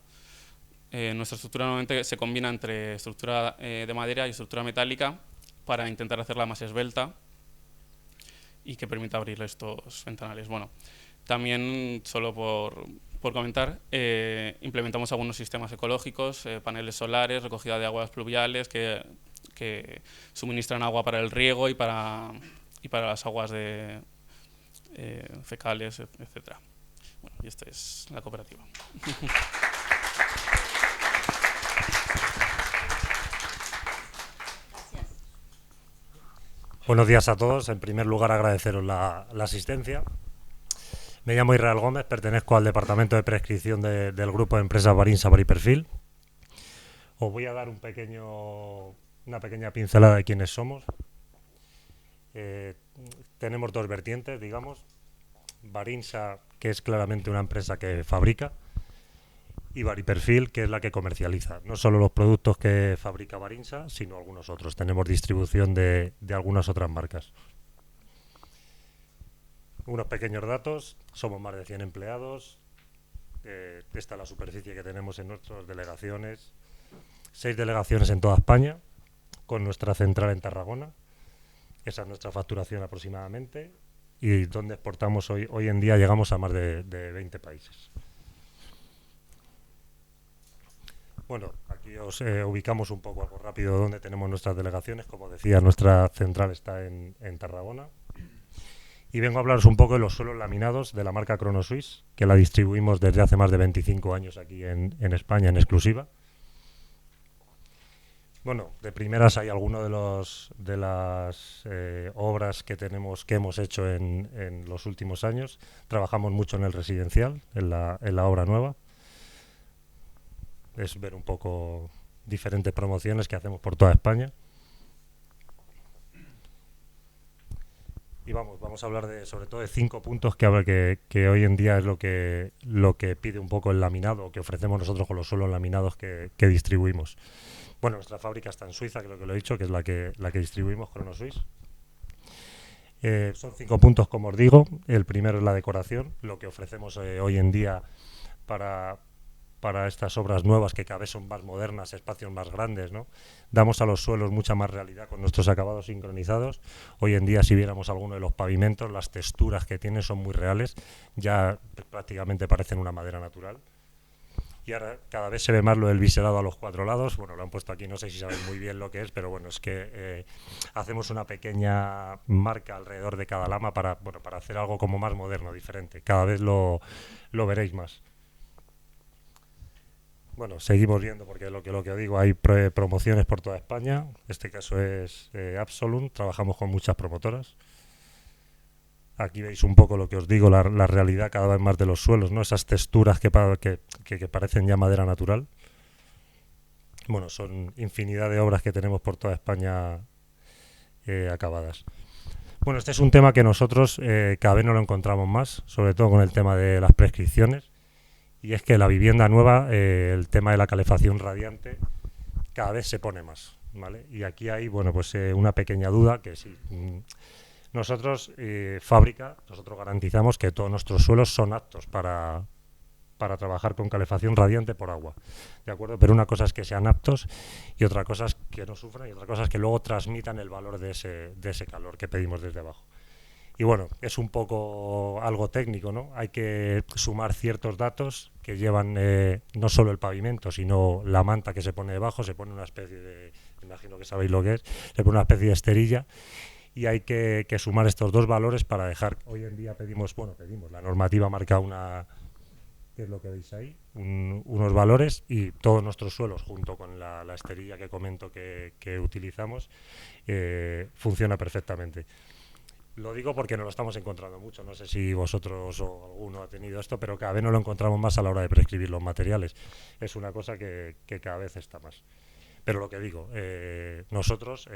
Nuestra estructura normalmente se combina entre estructura de madera y estructura metálica para intentar hacerla más esbelta y que permita abrir estos ventanales. Bueno, también, solo por comentar, implementamos algunos sistemas ecológicos, paneles solares, recogida de aguas pluviales que suministran agua para el riego y para las aguas fecales, etc. Bueno, y esta es la cooperativa. Buenos días a todos. En primer lugar, agradeceros la asistencia. Me llamo Israel Gómez, pertenezco al departamento de prescripción del grupo de empresas Barinsa Bariperfil. Os voy a dar una pequeña pincelada de quiénes somos. Tenemos dos vertientes, digamos. Barinsa, que es claramente una empresa que fabrica, y Bariperfil, que es la que comercializa. No solo los productos que fabrica Barinsa, sino algunos otros. Tenemos distribución de algunas otras marcas. Unos pequeños datos: somos más de 100 empleados, esta es la superficie que tenemos en nuestras delegaciones, 6 delegaciones en toda España, con nuestra central en Tarragona. Esa es nuestra facturación aproximadamente, y donde exportamos hoy en día llegamos a más de 20 países. Bueno, aquí os ubicamos un poco algo rápido donde tenemos nuestras delegaciones. Como decía, nuestra central está en Tarragona. Y vengo a hablaros un poco de los suelos laminados de la marca Chronosuisse, que la distribuimos desde hace más de 25 años aquí en España en exclusiva. Bueno, de primeras hay algunas de las obras que hemos hecho en los últimos años. Trabajamos mucho en el residencial, en la obra nueva. Es ver un poco diferentes promociones que hacemos por toda España. Y vamos a hablar sobre todo de 5 puntos que hoy en día es lo que pide un poco el laminado, que ofrecemos nosotros con los suelos laminados que distribuimos. Bueno, nuestra fábrica está en Suiza, creo que lo he dicho, que es la que distribuimos, Chronosuisse. Son 5 puntos, como os digo. El primero es la decoración, lo que ofrecemos hoy en día para para estas obras nuevas que cada vez son más modernas, espacios más grandes, ¿no? Damos a los suelos mucha más realidad con nuestros acabados sincronizados. Hoy en día, si viéramos alguno de los pavimentos, las texturas que tienen son muy reales, ya prácticamente parecen una madera natural. Y ahora cada vez se ve más lo del biselado a los 4 lados. Bueno, lo han puesto aquí, no sé si saben muy bien lo que es, pero bueno, es que hacemos una pequeña marca alrededor de cada lama para hacer algo como más moderno, diferente. Cada vez lo veréis más. Bueno, seguimos viendo porque lo que os digo, hay promociones por toda España. Este caso es Absolum, trabajamos con muchas promotoras. Aquí veis un poco lo que os digo, la realidad cada vez más de los suelos, ¿no? Esas texturas que parecen ya madera natural. Bueno, son infinidad de obras que tenemos por toda España acabadas. Bueno, este es un tema que nosotros cada vez no lo encontramos más, sobre todo con el tema de las prescripciones. Y es que la vivienda nueva, el tema de la calefacción radiante, cada vez se pone más, ¿vale? Y aquí hay, bueno, pues una pequeña duda que sí. Nosotros, fábrica, nosotros garantizamos que todos nuestros suelos son aptos para trabajar con calefacción radiante por agua, ¿de acuerdo? Pero una cosa es que sean aptos y otra cosa es que no sufran y otra cosa es que luego transmitan el valor de ese calor que pedimos desde abajo. Y bueno, es un poco algo técnico, ¿no? Hay que sumar ciertos datos que llevan no solo el pavimento, sino la manta que se pone debajo, se pone una especie de, imagino que sabéis lo que es, se pone una especie de esterilla y hay que sumar estos dos valores para dejar, hoy en día pedimos, la normativa marca que es lo que veis ahí, unos valores y todos nuestros suelos junto con la esterilla que comento que utilizamos funciona perfectamente. Lo digo porque nos lo estamos encontrando mucho, no sé si vosotros o alguno ha tenido esto, pero cada vez nos lo encontramos más a la hora de prescribir los materiales. Es una cosa que cada vez está más. Pero lo que digo, nosotros,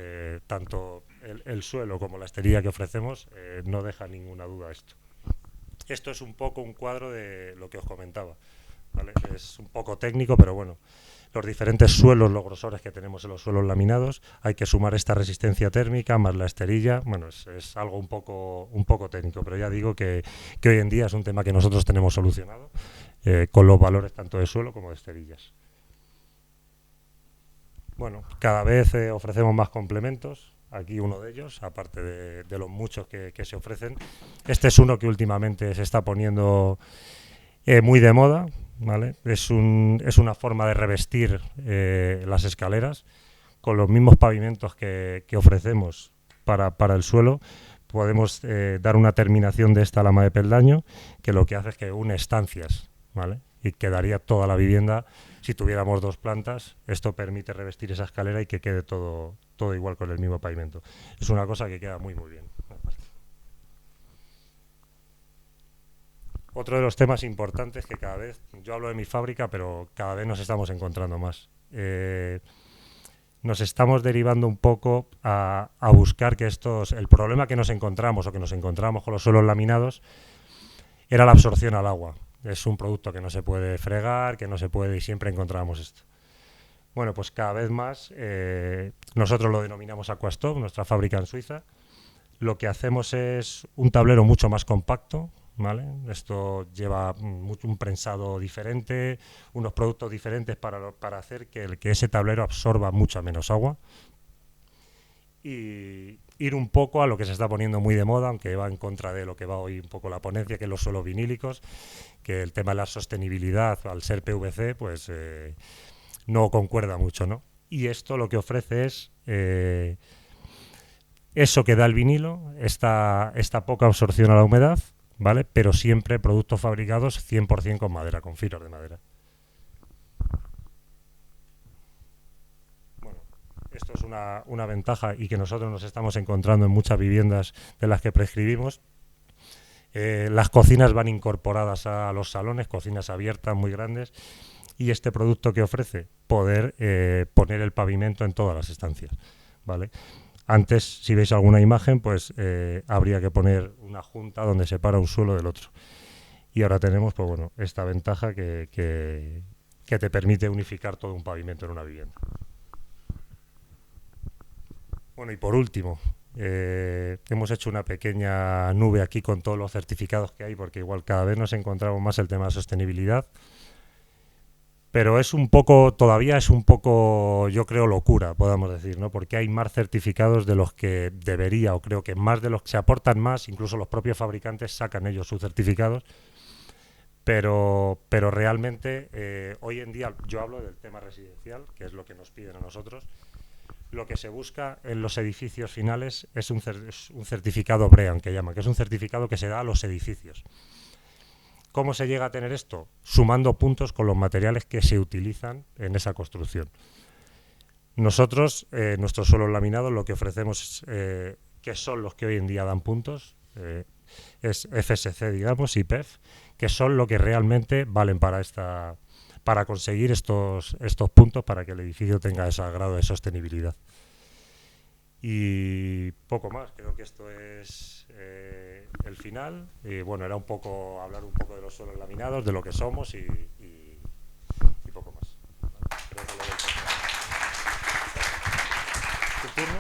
tanto el suelo como la esterilla que ofrecemos, no deja ninguna duda esto. Esto es un poco un cuadro de lo que os comentaba, ¿vale? Es un poco técnico, pero bueno. Los diferentes suelos, los grosores que tenemos en los suelos laminados, hay que sumar esta resistencia térmica más la esterilla. Bueno, es algo un poco técnico, pero ya digo que hoy en día es un tema que nosotros tenemos solucionado con los valores tanto de suelo como de esterillas. Bueno, cada vez ofrecemos más complementos. Aquí uno de ellos, aparte de los muchos que se ofrecen. Este es uno que últimamente se está poniendo muy de moda, ¿vale? Es una forma de revestir las escaleras con los mismos pavimentos que ofrecemos para el suelo. Podemos dar una terminación de esta lama de peldaño que lo que hace es que une estancias, ¿vale? Y quedaría toda la vivienda, si tuviéramos 2 plantas, esto permite revestir esa escalera y que quede todo igual con el mismo pavimento. Es una cosa que queda muy bien. Otro de los temas importantes que cada vez, yo hablo de mi fábrica, pero cada vez nos estamos encontrando más. Nos estamos derivando un poco a buscar que el problema que nos encontramos o que nos encontramos con los suelos laminados era la absorción al agua. Es un producto que no se puede fregar, que no se puede y siempre encontramos esto. Bueno, pues cada vez más nosotros lo denominamos Aquastop, nuestra fábrica en Suiza. Lo que hacemos es un tablero mucho más compacto, ¿vale? Esto lleva un prensado diferente, unos productos diferentes para hacer que ese tablero absorba mucha menos agua y ir un poco a lo que se está poniendo muy de moda, aunque va en contra de lo que va hoy un poco la ponencia, que es los suelos vinílicos, que el tema de la sostenibilidad, al ser PVC, pues no concuerda mucho, ¿no? Y esto lo que ofrece es eso que da el vinilo, esta poca absorción a la humedad, ¿vale? Pero siempre productos fabricados 100% con madera, con fibras de madera. Bueno, esto es una ventaja y que nosotros nos estamos encontrando en muchas viviendas de las que prescribimos. Las cocinas van incorporadas a los salones, cocinas abiertas muy grandes, y este producto que ofrece, poder poner el pavimento en todas las estancias, ¿vale? Antes, si veis alguna imagen, pues habría que poner una junta donde separa un suelo del otro. Y ahora tenemos, pues bueno, esta ventaja que te permite unificar todo un pavimento en una vivienda. Bueno, y por último, hemos hecho una pequeña nube aquí con todos los certificados que hay, porque igual cada vez nos encontramos más el tema de sostenibilidad. pero es un poco, todavía es un poco, yo creo, locura, podamos decir, ¿no? Porque hay más certificados de los que debería, o creo que más de los que se aportan más, incluso los propios fabricantes sacan ellos sus certificados, pero realmente hoy en día, yo hablo del tema residencial, que es lo que nos piden a nosotros, lo que se busca en los edificios finales es un certificado BREEAM, que llaman, que es un certificado que se da a los edificios. ¿Cómo se llega a tener esto? Sumando puntos con los materiales que se utilizan en esa construcción. Nosotros, nuestros suelos laminados, lo que ofrecemos, que son los que hoy en día dan puntos, es FSC, digamos, y PEF, que son lo que realmente valen para conseguir estos puntos para que el edificio tenga ese grado de sostenibilidad. Y poco más, creo que esto es el final. Y bueno, era un poco hablar un poco de los suelos laminados, de lo que somos y poco más. Creo que lo doy. ¿Tu turno?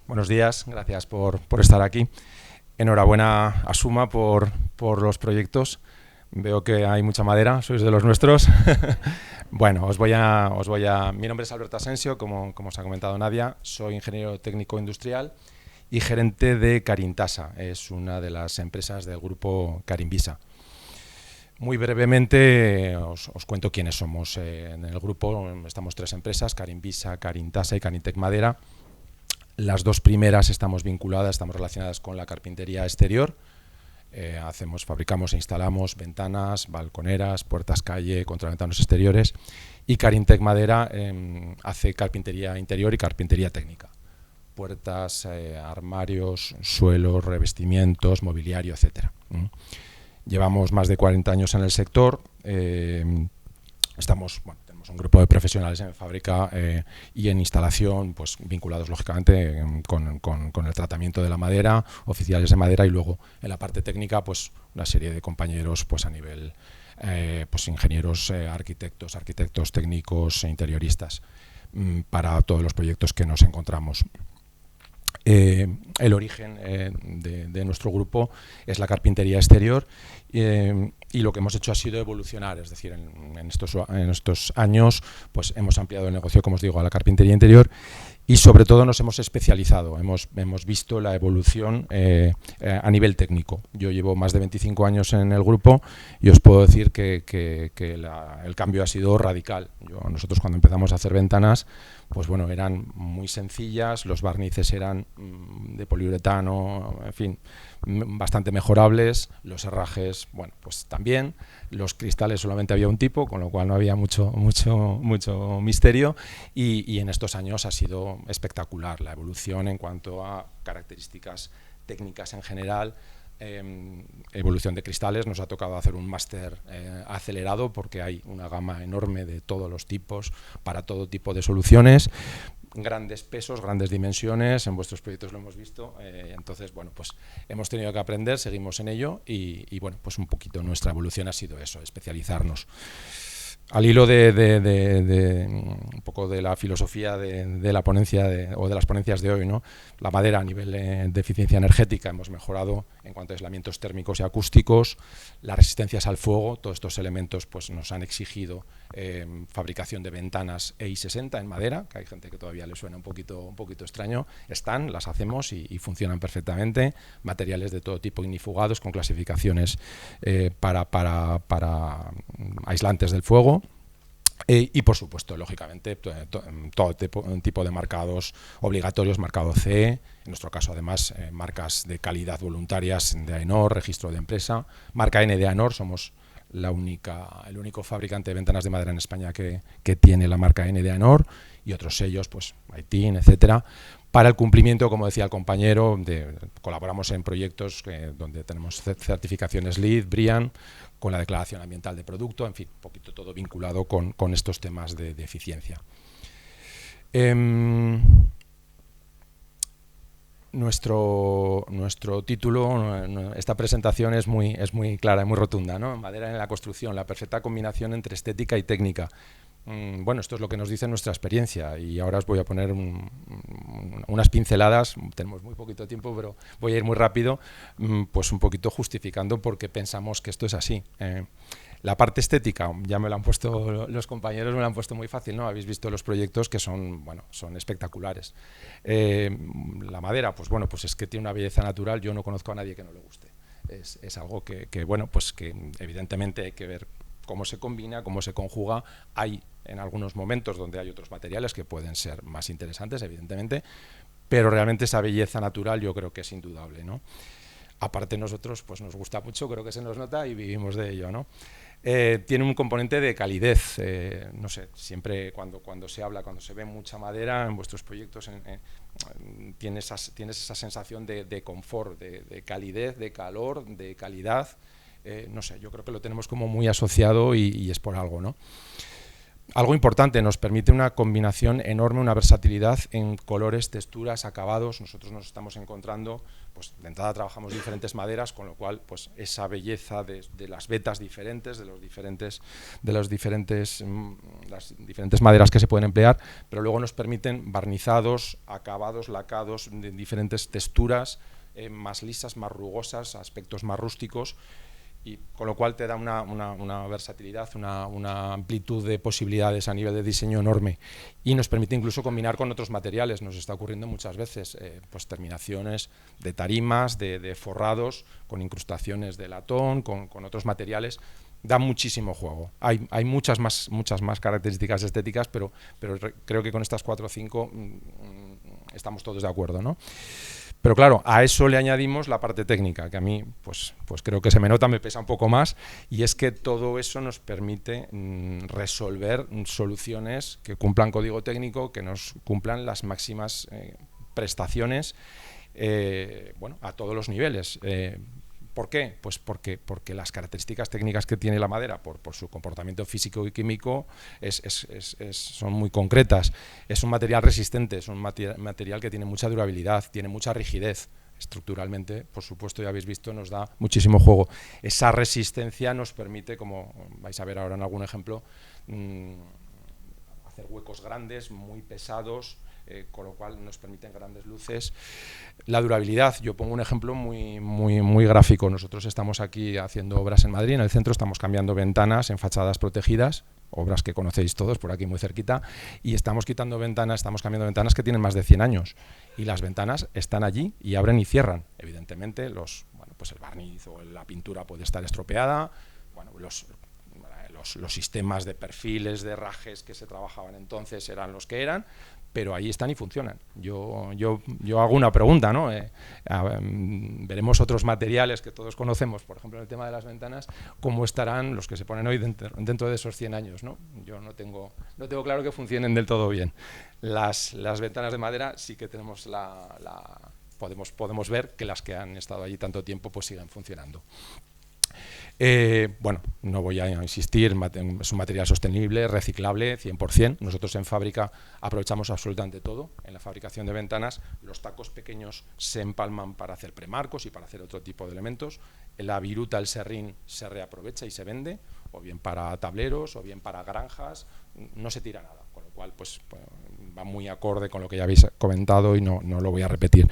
Buenos días, gracias por estar aquí. Enhorabuena a Suma por los proyectos. Veo que hay mucha madera, sois de los nuestros. Bueno, mi nombre es Alberto Asensio, como os ha comentado Nadia, soy ingeniero técnico industrial y gerente de Carintasa, es una de las empresas del grupo Carimbisa. Muy brevemente os cuento quiénes somos. En el grupo estamos 3 empresas, Carimbisa, Carintasa y Carintec Madera. Las 2 primeras estamos relacionadas con la carpintería exterior. Fabricamos e instalamos ventanas, balconeras, puertas calle, contraventanos exteriores, y Carintec Madera hace carpintería interior y carpintería técnica. Puertas, armarios, suelos, revestimientos, mobiliario, etc. Llevamos más de 40 años en el sector. Tenemos un grupo de profesionales en fábrica y en instalación, pues vinculados lógicamente con el tratamiento de la madera, oficiales de madera, y luego en la parte técnica pues una serie de compañeros pues a nivel pues ingenieros, arquitectos técnicos e interioristas para todos los proyectos que nos encontramos. El origen de nuestro grupo es la carpintería exterior, y lo que hemos hecho ha sido evolucionar, es decir, en estos años pues hemos ampliado el negocio, como os digo, a la carpintería interior, y sobre todo nos hemos especializado, hemos visto la evolución a nivel técnico. Yo llevo más de 25 años en el grupo y os puedo decir que el cambio ha sido radical. Nosotros cuando empezamos a hacer ventanas, pues bueno, eran muy sencillas, los barnices eran de poliuretano, en fin, bastante mejorables, los herrajes, bueno, pues también, los cristales solamente había un tipo, con lo cual no había mucho misterio, y en estos años ha sido espectacular la evolución en cuanto a características técnicas en general. Evolución de cristales, nos ha tocado hacer un máster acelerado porque hay una gama enorme de todos los tipos para todo tipo de soluciones, grandes pesos, grandes dimensiones, en vuestros proyectos lo hemos visto, entonces bueno, pues hemos tenido que aprender, seguimos en ello y bueno, pues un poquito nuestra evolución ha sido eso, especializarnos. Al hilo de un poco de la filosofía de la ponencia o de las ponencias de hoy, ¿no? La madera a nivel de eficiencia energética hemos mejorado en cuanto a aislamientos térmicos y acústicos, las resistencias al fuego, todos estos elementos pues nos han exigido fabricación de ventanas EI60 en madera, que hay gente que todavía le suena un poquito extraño, las hacemos y funcionan perfectamente, materiales de todo tipo ignifugados con clasificaciones para aislantes del fuego. Y por supuesto, lógicamente, todo tipo de marcados obligatorios, marcado CE, en nuestro caso además marcas de calidad voluntarias de AENOR, registro de empresa, marca N de AENOR, somos el único fabricante de ventanas de madera en España que tiene la marca N de AENOR, y otros sellos, pues ITIN, etcétera. Para el cumplimiento, como decía el compañero, colaboramos en proyectos donde tenemos certificaciones LEED, BREEAM, con la declaración ambiental de producto, en fin, un poquito todo vinculado con estos temas de eficiencia. Nuestro título, esta presentación es muy clara y muy rotunda, ¿no? Madera en la construcción, la perfecta combinación entre estética y técnica. Bueno, esto es lo que nos dice nuestra experiencia, y ahora os voy a poner unas pinceladas, tenemos muy poquito tiempo, pero voy a ir muy rápido, pues un poquito justificando por qué pensamos que esto es así. La parte estética, ya me lo han puesto los compañeros, me lo han puesto muy fácil, ¿no? Habéis visto los proyectos que son, bueno, son espectaculares. La madera, pues bueno, pues es que tiene una belleza natural, yo no conozco a nadie que no le guste. Es algo que, bueno, pues que evidentemente hay que ver cómo se combina, cómo se conjuga. Hay en algunos momentos donde hay otros materiales que pueden ser más interesantes, evidentemente, pero realmente esa belleza natural yo creo que es indudable, ¿no? Aparte nosotros pues nos gusta mucho, creo que se nos nota y vivimos de ello, ¿no? Tiene un componente de calidez, no sé, siempre cuando se habla, cuando se ve mucha madera en vuestros proyectos, tienes esa sensación de confort, de calidez, de calor, de calidad, no sé, yo creo que lo tenemos como muy asociado y es por algo, ¿no? Algo importante, nos permite una combinación enorme, una versatilidad en colores, texturas, acabados. Nosotros nos estamos encontrando, pues de entrada trabajamos diferentes maderas, con lo cual pues esa belleza de las vetas diferentes, las diferentes maderas que se pueden emplear, pero luego nos permiten barnizados, acabados, lacados, de diferentes texturas, más lisas, más rugosas, aspectos más rústicos, y con lo cual te da una versatilidad, una amplitud de posibilidades a nivel de diseño enorme, y nos permite incluso combinar con otros materiales. Nos está ocurriendo muchas veces pues terminaciones de tarimas, de forrados, con incrustaciones de latón, con otros materiales. Da muchísimo juego. Hay muchas más características estéticas, pero creo que con estas 4 o 5 estamos todos de acuerdo, ¿no? Pero claro, a eso le añadimos la parte técnica, que a mí pues creo que se me nota, me pesa un poco más, y es que todo eso nos permite resolver soluciones que cumplan código técnico, que nos cumplan las máximas prestaciones, bueno, a todos los niveles. ¿Por qué? Pues porque las características técnicas que tiene la madera por su comportamiento físico y químico son muy concretas. Es un material resistente, es un material que tiene mucha durabilidad, tiene mucha rigidez. Estructuralmente, por supuesto, ya habéis visto, nos da muchísimo juego. Esa resistencia nos permite, como vais a ver ahora en algún ejemplo, hacer huecos grandes, muy pesados, con lo cual nos permiten grandes luces. La durabilidad, yo pongo un ejemplo muy gráfico. Nosotros estamos aquí haciendo obras en Madrid, en el centro, estamos cambiando ventanas en fachadas protegidas, obras que conocéis todos por aquí muy cerquita, y estamos cambiando ventanas que tienen más de 100 años, y las ventanas están allí y abren y cierran. Evidentemente pues el barniz o la pintura puede estar estropeada, bueno, los sistemas de perfiles, de herrajes que se trabajaban entonces eran los que eran, pero ahí están y funcionan. Yo hago una pregunta, ¿no? Veremos otros materiales que todos conocemos, por ejemplo, en el tema de las ventanas, cómo estarán los que se ponen hoy dentro de esos 100 años, ¿no? Yo no tengo claro que funcionen del todo bien. Las ventanas de madera sí que tenemos podemos ver que las que han estado allí tanto tiempo pues siguen funcionando. Bueno, no voy a insistir, es un material sostenible, reciclable, 100%. Nosotros en fábrica aprovechamos absolutamente todo. En la fabricación de ventanas, los tacos pequeños se empalman para hacer premarcos y para hacer otro tipo de elementos. La viruta, el serrín, se reaprovecha y se vende, o bien para tableros, o bien para granjas, no se tira nada, con lo cual pues va muy acorde con lo que ya habéis comentado y no lo voy a repetir.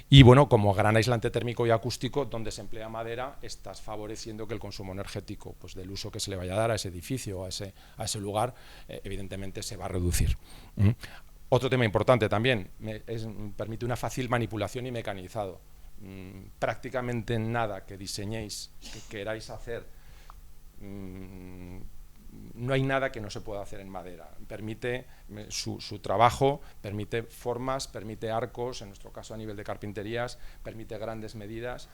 Y bueno, como gran aislante térmico y acústico, donde se emplea madera, estás favoreciendo que el consumo energético pues del uso que se le vaya a dar a ese edificio, a ese lugar, evidentemente se va a reducir. Otro tema importante también, permite una fácil manipulación y mecanizado. Prácticamente nada que diseñéis, que queráis hacer, no hay nada que no se pueda hacer en madera. Permite su trabajo, permite formas, permite arcos, en nuestro caso a nivel de carpinterías, permite grandes medidas,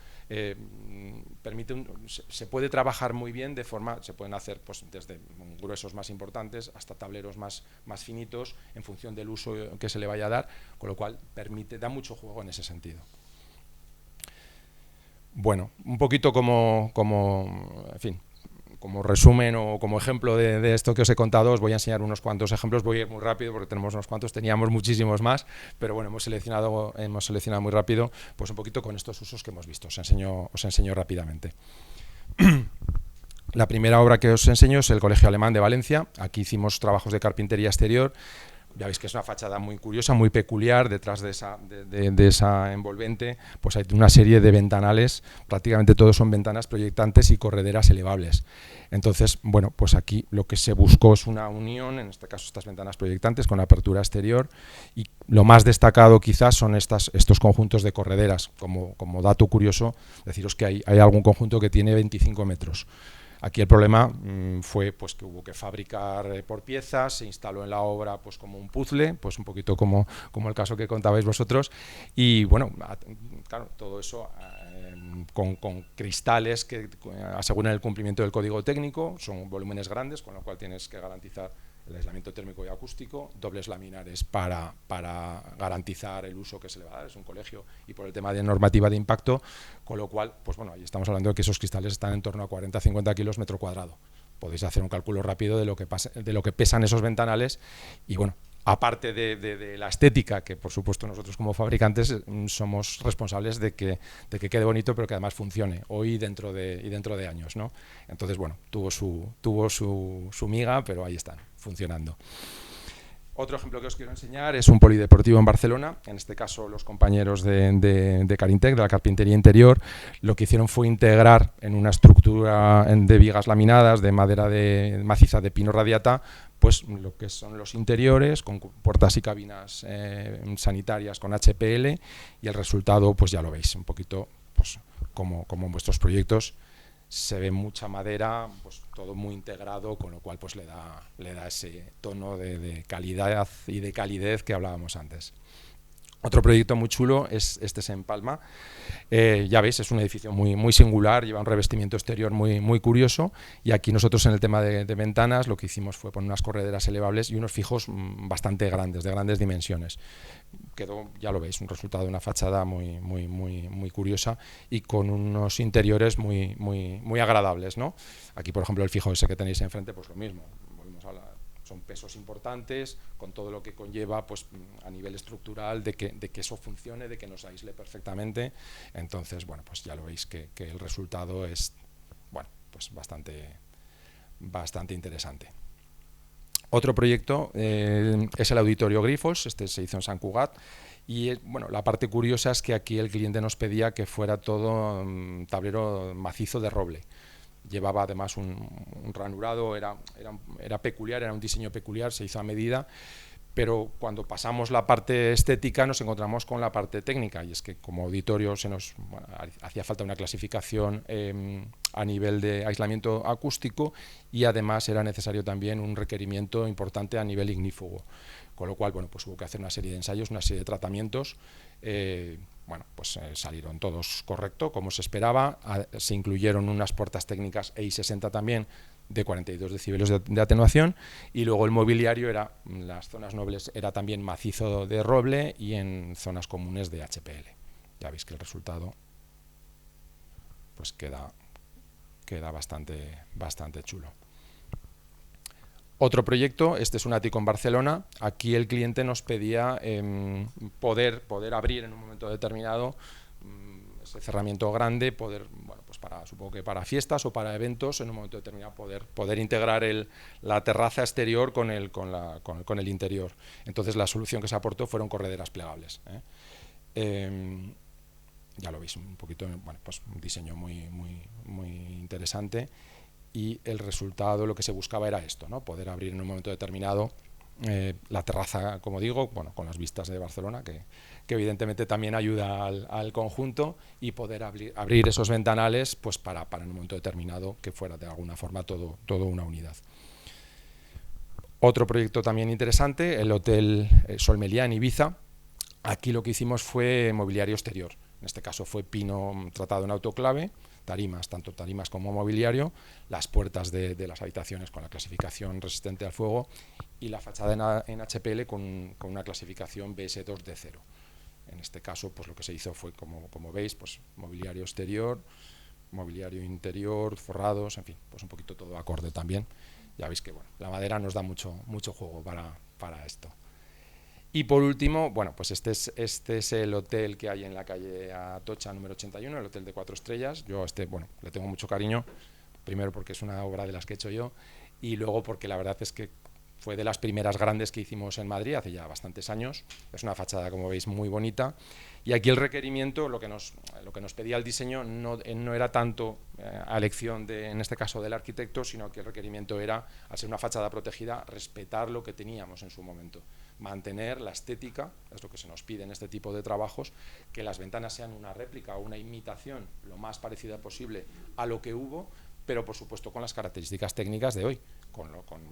se puede trabajar muy bien de forma, se pueden hacer pues, desde gruesos más importantes hasta tableros más finitos en función del uso que se le vaya a dar, con lo cual da mucho juego en ese sentido. Bueno, un poquito como resumen o como ejemplo de esto que os he contado, os voy a enseñar unos cuantos ejemplos. Voy a ir muy rápido porque tenemos unos cuantos, teníamos muchísimos más, pero bueno, hemos seleccionado muy rápido, pues un poquito con estos usos que hemos visto. Os enseño rápidamente. La primera obra que os enseño es el Colegio Alemán de Valencia. Aquí hicimos trabajos de carpintería exterior. Ya veis que es una fachada muy curiosa, muy peculiar. Detrás de esa envolvente pues hay una serie de ventanales, prácticamente todos son ventanas proyectantes y correderas elevables. Entonces, bueno, pues aquí lo que se buscó es una unión, en este caso estas ventanas proyectantes con apertura exterior, y lo más destacado quizás son estos conjuntos de correderas. Como dato curioso, deciros que hay algún conjunto que tiene 25 metros. Aquí el problema fue pues, que hubo que fabricar por piezas, se instaló en la obra pues, como un puzzle, pues un poquito como el caso que contabais vosotros, y bueno, claro, todo eso con cristales que aseguran el cumplimiento del código técnico, son volúmenes grandes, con lo cual tienes que garantizar el aislamiento térmico y acústico, dobles laminares para garantizar el uso que se le va a dar, es un colegio, y por el tema de normativa de impacto, con lo cual, pues bueno, ahí estamos hablando de que esos cristales están en torno a 40-50 kilos metro cuadrado. Podéis hacer un cálculo rápido de lo que pesan esos ventanales, y bueno, aparte de la estética, que por supuesto nosotros como fabricantes somos responsables de que quede bonito, pero que además funcione hoy y dentro de años, ¿no? Entonces, bueno, tuvo su miga, pero ahí están, funcionando. Otro ejemplo que os quiero enseñar es un polideportivo en Barcelona. En este caso, los compañeros de Carintec, de la carpintería interior, lo que hicieron fue integrar en una estructura de vigas laminadas de madera maciza de pino radiata, pues lo que son los interiores, con puertas y cabinas sanitarias con HPL, y el resultado, pues ya lo veis, un poquito pues, como en vuestros proyectos. Se ve mucha madera, pues todo muy integrado, con lo cual pues le da ese tono de calidad y de calidez que hablábamos antes. Otro proyecto muy chulo este es en Palma. Ya veis, es un edificio muy singular, lleva un revestimiento exterior muy curioso, y aquí nosotros en el tema de ventanas lo que hicimos fue poner unas correderas elevables y unos fijos bastante grandes, de grandes dimensiones. Quedó, ya lo veis, un resultado de una fachada muy curiosa y con unos interiores muy agradables, ¿no? Aquí, por ejemplo, el fijo ese que tenéis enfrente, pues lo mismo. Son pesos importantes, con todo lo que conlleva pues, a nivel estructural de que eso funcione, de que nos aísle perfectamente. Entonces, bueno, pues ya lo veis que el resultado es bueno, pues bastante interesante. Otro proyecto es el Auditorio Grifos, este se hizo en Sant Cugat, y bueno, la parte curiosa es que aquí el cliente nos pedía que fuera todo tablero macizo de roble. Llevaba además un ranurado, era peculiar, era un diseño peculiar, se hizo a medida, pero cuando pasamos la parte estética nos encontramos con la parte técnica, y es que como auditorio hacía falta una clasificación a nivel de aislamiento acústico, y además era necesario también un requerimiento importante a nivel ignífugo, con lo cual bueno, pues hubo que hacer una serie de ensayos, una serie de tratamientos. Bueno, pues salieron todos correcto, como se esperaba. Se incluyeron unas puertas técnicas EI60 también de 42 decibelios de atenuación, y luego el mobiliario en las zonas nobles era también macizo de roble y en zonas comunes de HPL. Ya veis que el resultado pues queda bastante chulo. Otro proyecto, este es un ático en Barcelona. Aquí el cliente nos pedía poder abrir en un momento determinado ese cerramiento grande, bueno, pues supongo que para fiestas o para eventos, en un momento determinado poder integrar la terraza exterior con el interior. Entonces la solución que se aportó fueron correderas plegables. Ya lo veis, un poquito, bueno, pues un diseño muy interesante. Y el resultado, lo que se buscaba era esto, ¿no? Poder abrir en un momento determinado la terraza, como digo, bueno, con las vistas de Barcelona, que evidentemente también ayuda al conjunto, y poder abrir esos ventanales pues para en un momento determinado que fuera de alguna forma todo una unidad. Otro proyecto también interesante, el Hotel Sol Meliá en Ibiza. Aquí lo que hicimos fue mobiliario exterior. En este caso fue pino tratado en autoclave, tanto tarimas como mobiliario, las puertas de las habitaciones con la clasificación resistente al fuego, y la fachada en HPL con una clasificación BS2D0. En este caso, pues lo que se hizo fue, como veis, pues mobiliario exterior, mobiliario interior, forrados, en fin, pues un poquito todo acorde también. Ya veis que bueno, la madera nos da mucho juego para esto. Y por último, bueno, pues este es el hotel que hay en la calle Atocha número 81, el hotel de 4 estrellas. Yo bueno, le tengo mucho cariño, primero porque es una obra de las que he hecho yo, y luego porque la verdad es que fue de las primeras grandes que hicimos en Madrid hace ya bastantes años. Es una fachada, como veis, muy bonita. Y aquí el requerimiento, lo que nos pedía el diseño, no era tanto a elección, en este caso, del arquitecto, sino que el requerimiento era, al ser una fachada protegida, respetar lo que teníamos en su momento. Mantener la estética, es lo que se nos pide en este tipo de trabajos, que las ventanas sean una réplica o una imitación lo más parecida posible a lo que hubo, pero por supuesto con las características técnicas de hoy.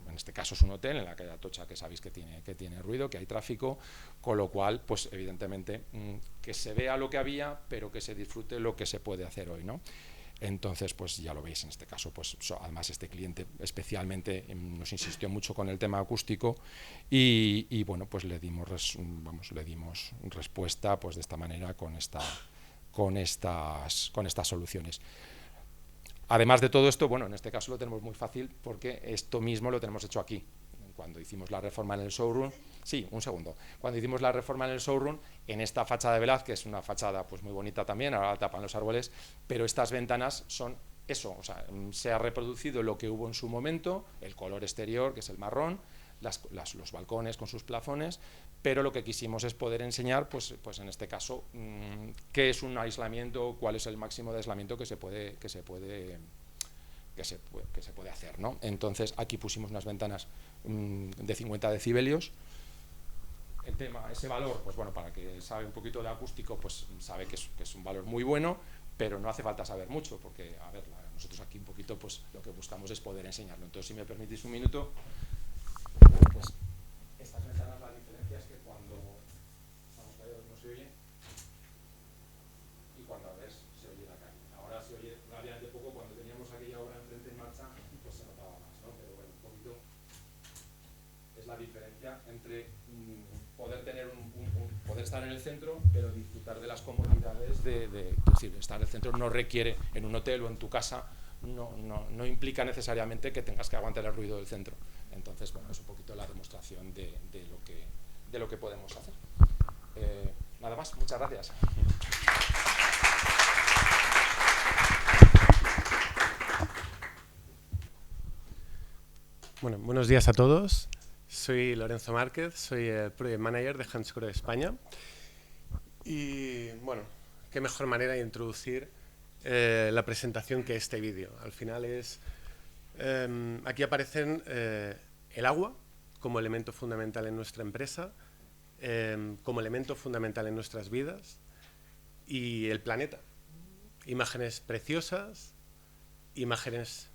En este caso es un hotel en la calle Atocha, que sabéis que tiene ruido, que hay tráfico, con lo cual, pues evidentemente, que se vea lo que había, pero que se disfrute lo que se puede hacer hoy, ¿no? Entonces, pues ya lo veis, en este caso, pues además este cliente especialmente nos insistió mucho con el tema acústico y bueno, pues le dimos respuesta pues de esta manera con estas soluciones. Además de todo esto, bueno, en este caso lo tenemos muy fácil porque esto mismo lo tenemos hecho aquí. Cuando hicimos la reforma en el showroom, cuando hicimos la reforma en el showroom, en esta fachada de Velázquez, que es una fachada pues muy bonita también, ahora la tapan los árboles, pero estas ventanas son eso, o sea, se ha reproducido lo que hubo en su momento, el color exterior, que es el marrón, los balcones con sus plafones, pero lo que quisimos es poder enseñar, pues en este caso, qué es un aislamiento, cuál es el máximo de aislamiento que se puede hacer, ¿no? Entonces aquí pusimos unas ventanas de 50 decibelios. El tema, ese valor, pues bueno, para que sabe un poquito de acústico, pues sabe que es un valor muy bueno, pero no hace falta saber mucho, porque, a ver, nosotros aquí un poquito, pues lo que buscamos es poder enseñarlo. Entonces, si me permitís un minuto, pues estas ventanas, la diferencia es que cuando vamos a ver, no se oye, y cuando a ver, se oye la calle. Ahora se oye relativamente poco, cuando teníamos aquella obra enfrente en marcha, pues se notaba más, ¿no? Pero bueno, un poquito es la diferencia entre poder tener poder estar en el centro, pero disfrutar de las comodidades es decir, estar en el centro no requiere, en un hotel o en tu casa, no implica necesariamente que tengas que aguantar el ruido del centro. Entonces, bueno, es un poquito la demostración de lo que podemos hacer. Nada más, muchas gracias. Bueno, buenos días a todos. Soy Lorenzo Márquez, soy el Project Manager de Hansgrohe España. Y bueno, qué mejor manera de introducir la presentación que este vídeo. Al final aquí aparecen el agua como elemento fundamental en nuestra empresa, como elemento fundamental en nuestras vidas, y el planeta. Imágenes preciosas, imágenes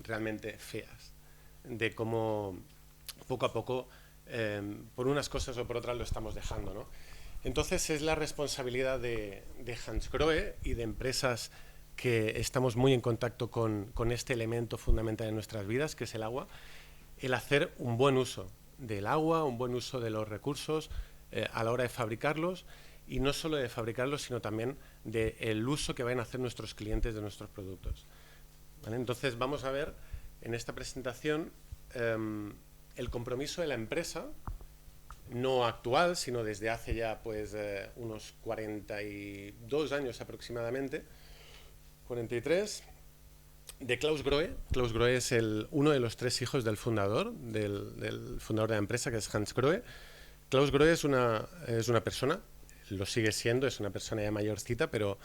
realmente feas, de cómo poco a poco, por unas cosas o por otras, lo estamos dejando, ¿no? Entonces es la responsabilidad de Hansgrohe y de empresas que estamos muy en contacto con este elemento fundamental en nuestras vidas, que es el agua, el hacer un buen uso del agua, un buen uso de los recursos a la hora de fabricarlos, y no solo de fabricarlos, sino también del uso que van a hacer nuestros clientes de nuestros productos. ¿Vale? Entonces vamos a ver en esta presentación el compromiso de la empresa, no actual, sino desde hace ya pues unos 42 años aproximadamente, 43, de Klaus Grohe. Klaus Grohe es uno de los 3 hijos del fundador, del fundador de la empresa, que es Hans Grohe. Klaus Grohe es una persona, lo sigue siendo, es una persona ya mayorcita, pero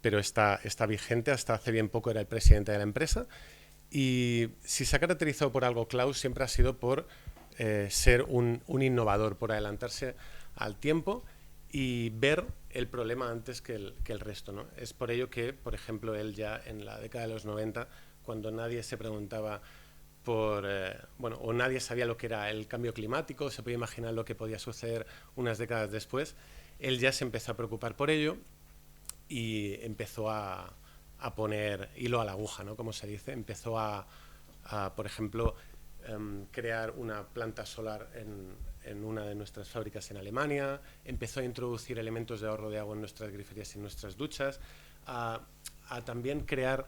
está vigente. Hasta hace bien poco era el presidente de la empresa. Y si se ha caracterizado por algo, Klaus siempre ha sido por ser un innovador, por adelantarse al tiempo y ver el problema antes que el resto, ¿no? Es por ello que, por ejemplo, él ya en la década de los 90, cuando nadie se preguntaba o nadie sabía lo que era el cambio climático, se podía imaginar lo que podía suceder unas décadas después, él ya se empezó a preocupar por ello y empezó a poner hilo a la aguja, ¿no? Como se dice, empezó por ejemplo, crear una planta solar en una de nuestras fábricas en Alemania, empezó a introducir elementos de ahorro de agua en nuestras griferías y en nuestras duchas, a también crear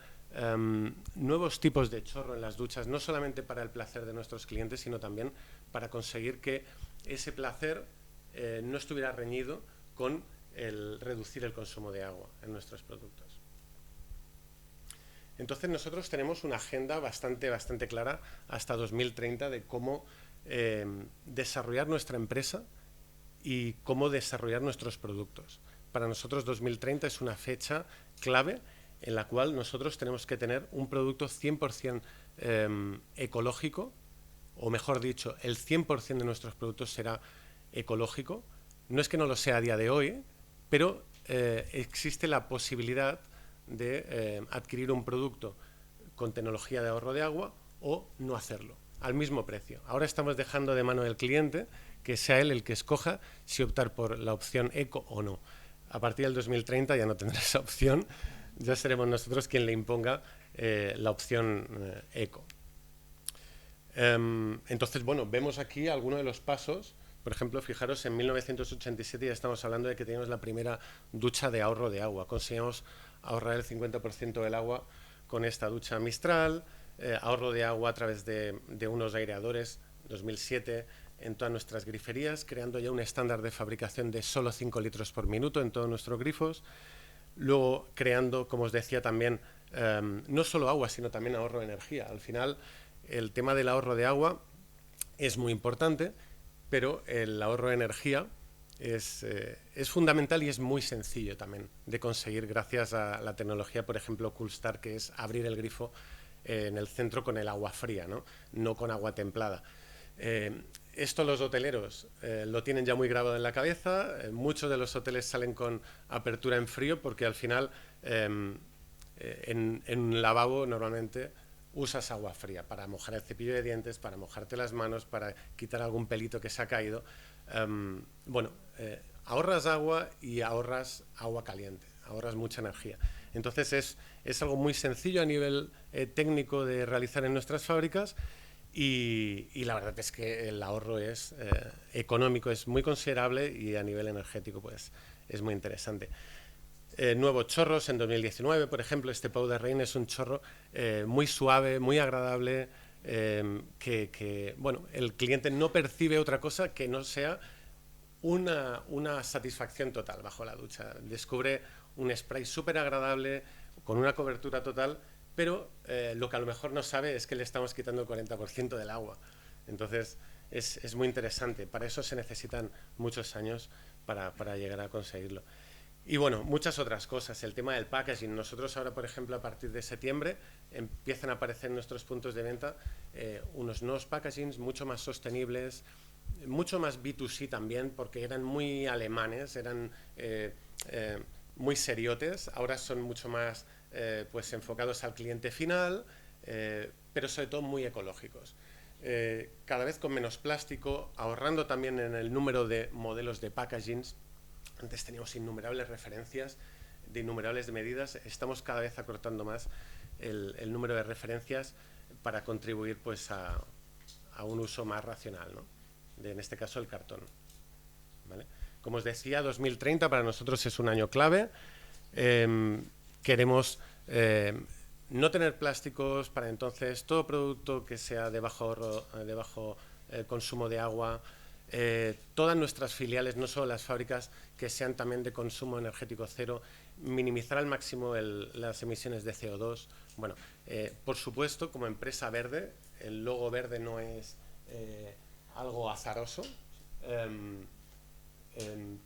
nuevos tipos de chorro en las duchas, no solamente para el placer de nuestros clientes, sino también para conseguir que ese placer no estuviera reñido con el reducir el consumo de agua en nuestros productos. Entonces nosotros tenemos una agenda bastante clara hasta 2030 de cómo desarrollar nuestra empresa y cómo desarrollar nuestros productos. Para nosotros 2030 es una fecha clave en la cual nosotros tenemos que tener un producto 100% ecológico, o mejor dicho, el 100% de nuestros productos será ecológico. No es que no lo sea a día de hoy, pero existe la posibilidad de adquirir un producto con tecnología de ahorro de agua o no hacerlo, al mismo precio. Ahora estamos dejando de mano del cliente que sea él el que escoja si optar por la opción eco o no. A partir del 2030 ya no tendrá esa opción, ya seremos nosotros quien le imponga la opción eco. Entonces, bueno, vemos aquí algunos de los pasos. Por ejemplo, fijaros, en 1987 ya estamos hablando de que teníamos la primera ducha de ahorro de agua. Conseguimos ahorrar el 50% del agua con esta ducha Mistral, ahorro de agua a través de unos aireadores, 2007, en todas nuestras griferías, creando ya un estándar de fabricación de solo 5 litros por minuto en todos nuestros grifos. Luego creando, como os decía también, no solo agua, sino también ahorro de energía. Al final, el tema del ahorro de agua es muy importante, pero el ahorro de energía es fundamental y es muy sencillo también de conseguir gracias a la tecnología, por ejemplo, Coolstar, que es abrir el grifo en el centro con el agua fría, no con agua templada. Esto los hoteleros lo tienen ya muy grabado en la cabeza. Muchos de los hoteles salen con apertura en frío porque al final en un lavabo normalmente usas agua fría para mojar el cepillo de dientes, para mojarte las manos, para quitar algún pelito que se ha caído. Ahorras agua y ahorras agua caliente, ahorras mucha energía. Entonces es algo muy sencillo a nivel técnico de realizar en nuestras fábricas. Y la verdad es que el ahorro es económico, es muy considerable y a nivel energético pues es muy interesante. Nuevos chorros en 2019, por ejemplo, este Powder Rain es un chorro muy suave, muy agradable, que el cliente no percibe otra cosa que no sea una satisfacción total bajo la ducha. Descubre un spray súper agradable, con una cobertura total, pero lo que a lo mejor no sabe es que le estamos quitando el 40% del agua. Entonces es muy interesante. Para eso se necesitan muchos años para llegar a conseguirlo. Y bueno, muchas otras cosas. El tema del packaging. Nosotros ahora, por ejemplo, a partir de septiembre empiezan a aparecer en nuestros puntos de venta unos nuevos packagings mucho más sostenibles, mucho más B2C también, porque eran muy alemanes, eran muy seriotes. Ahora son mucho más pues enfocados al cliente final, pero sobre todo muy ecológicos. Cada vez con menos plástico, ahorrando también en el número de modelos de packagings. Antes teníamos innumerables referencias de innumerables medidas. Estamos cada vez acortando más el número de referencias para contribuir pues a un uso más racional, en este caso el cartón. ¿Vale? Como os decía, 2030 para nosotros es un año clave. Queremos no tener plásticos para entonces. Todo producto que sea de bajo consumo de agua, todas nuestras filiales, no solo las fábricas, que sean también de consumo energético cero, minimizar al máximo las emisiones de CO2. Bueno, por supuesto, como empresa verde, el logo verde no es algo azaroso.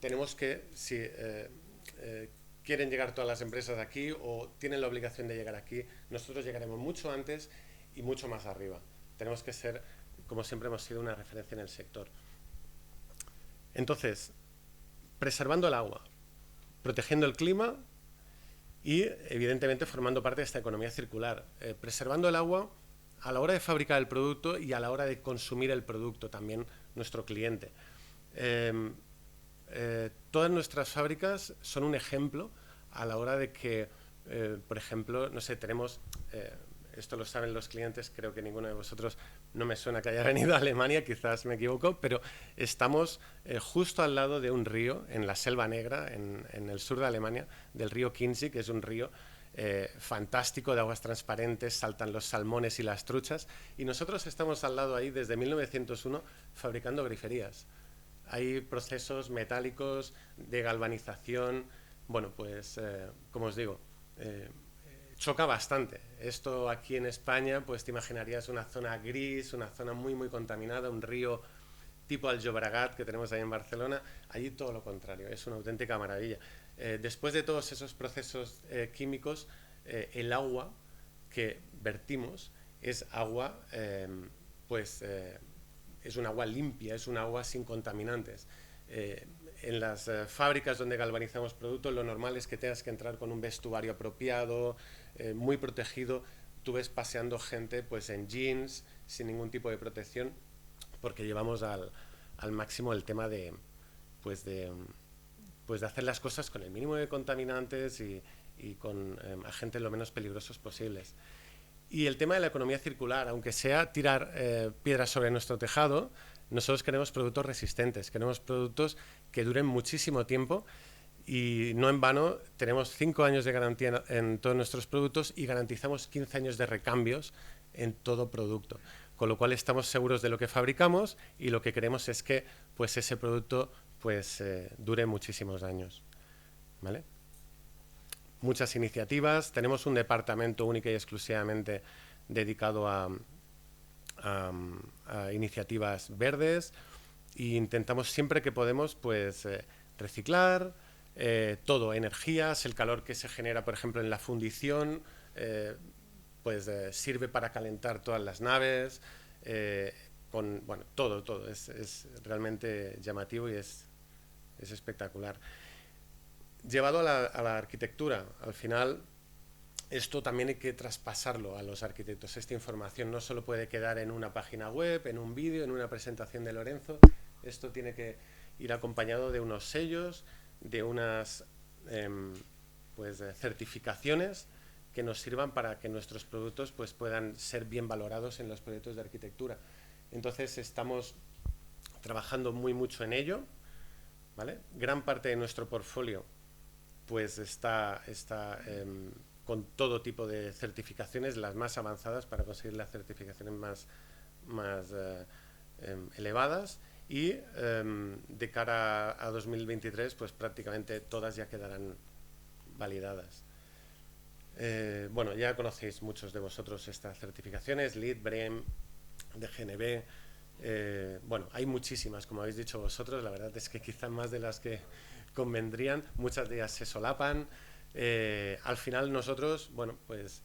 Tenemos que, si quieren llegar todas las empresas aquí o tienen la obligación de llegar aquí, nosotros llegaremos mucho antes y mucho más arriba. Tenemos que ser, como siempre hemos sido, una referencia en el sector. Entonces, preservando el agua, protegiendo el clima y, evidentemente, formando parte de esta economía circular. Preservando el agua a la hora de fabricar el producto y a la hora de consumir el producto también nuestro cliente. Todas nuestras fábricas son un ejemplo a la hora de que, por ejemplo, no sé, tenemos, esto lo saben los clientes, creo que ninguno de vosotros, no me suena que haya venido a Alemania, quizás me equivoco, pero estamos justo al lado de un río, en la Selva Negra, en el sur de Alemania, del río Chiemsee, que es un río fantástico, de aguas transparentes, saltan los salmones y las truchas, y nosotros estamos al lado ahí desde 1901 fabricando griferías. Hay procesos metálicos de galvanización. Bueno, pues, como os digo, choca bastante. Esto aquí en España, pues te imaginarías una zona gris, una zona muy, muy contaminada, un río tipo el Llobregat que tenemos ahí en Barcelona. Allí todo lo contrario, es una auténtica maravilla. Después de todos esos procesos químicos, el agua que vertimos es agua, es un agua limpia, es un agua sin contaminantes. En las fábricas donde galvanizamos productos, lo normal es que tengas que entrar con un vestuario apropiado, muy protegido. Tú ves paseando gente pues en jeans, sin ningún tipo de protección, porque llevamos al máximo el tema de hacer las cosas con el mínimo de contaminantes y con agentes lo menos peligrosos posibles. Y el tema de la economía circular, aunque sea tirar piedras sobre nuestro tejado, nosotros queremos productos resistentes, queremos productos que duren muchísimo tiempo, y no en vano tenemos 5 años de garantía en todos nuestros productos y garantizamos 15 años de recambios en todo producto, con lo cual estamos seguros de lo que fabricamos y lo que queremos es que pues, ese producto pues, dure muchísimos años, ¿vale? Muchas iniciativas, tenemos un departamento único y exclusivamente dedicado a iniciativas verdes, e intentamos siempre que podemos pues, reciclar todo, energías, el calor que se genera por ejemplo en la fundición sirve para calentar todas las naves, bueno, todo es realmente llamativo y es espectacular. Llevado a la arquitectura, al final esto también hay que traspasarlo a los arquitectos. Esta información no solo puede quedar en una página web, en un vídeo, en una presentación de Lorenzo. Esto tiene que ir acompañado de unos sellos, de unas certificaciones que nos sirvan para que nuestros productos pues, puedan ser bien valorados en los proyectos de arquitectura. Entonces estamos trabajando mucho en ello, ¿vale? Gran parte de nuestro portfolio pues está con todo tipo de certificaciones, las más avanzadas para conseguir las certificaciones más elevadas, y de cara a 2023 pues prácticamente todas ya quedarán validadas. Bueno, ya conocéis muchos de vosotros estas certificaciones, LEED, BREEAM, DGNB. Bueno, hay muchísimas, como habéis dicho vosotros, la verdad es que quizás más de las que convendrían, muchas de ellas se solapan. Al final nosotros, bueno, pues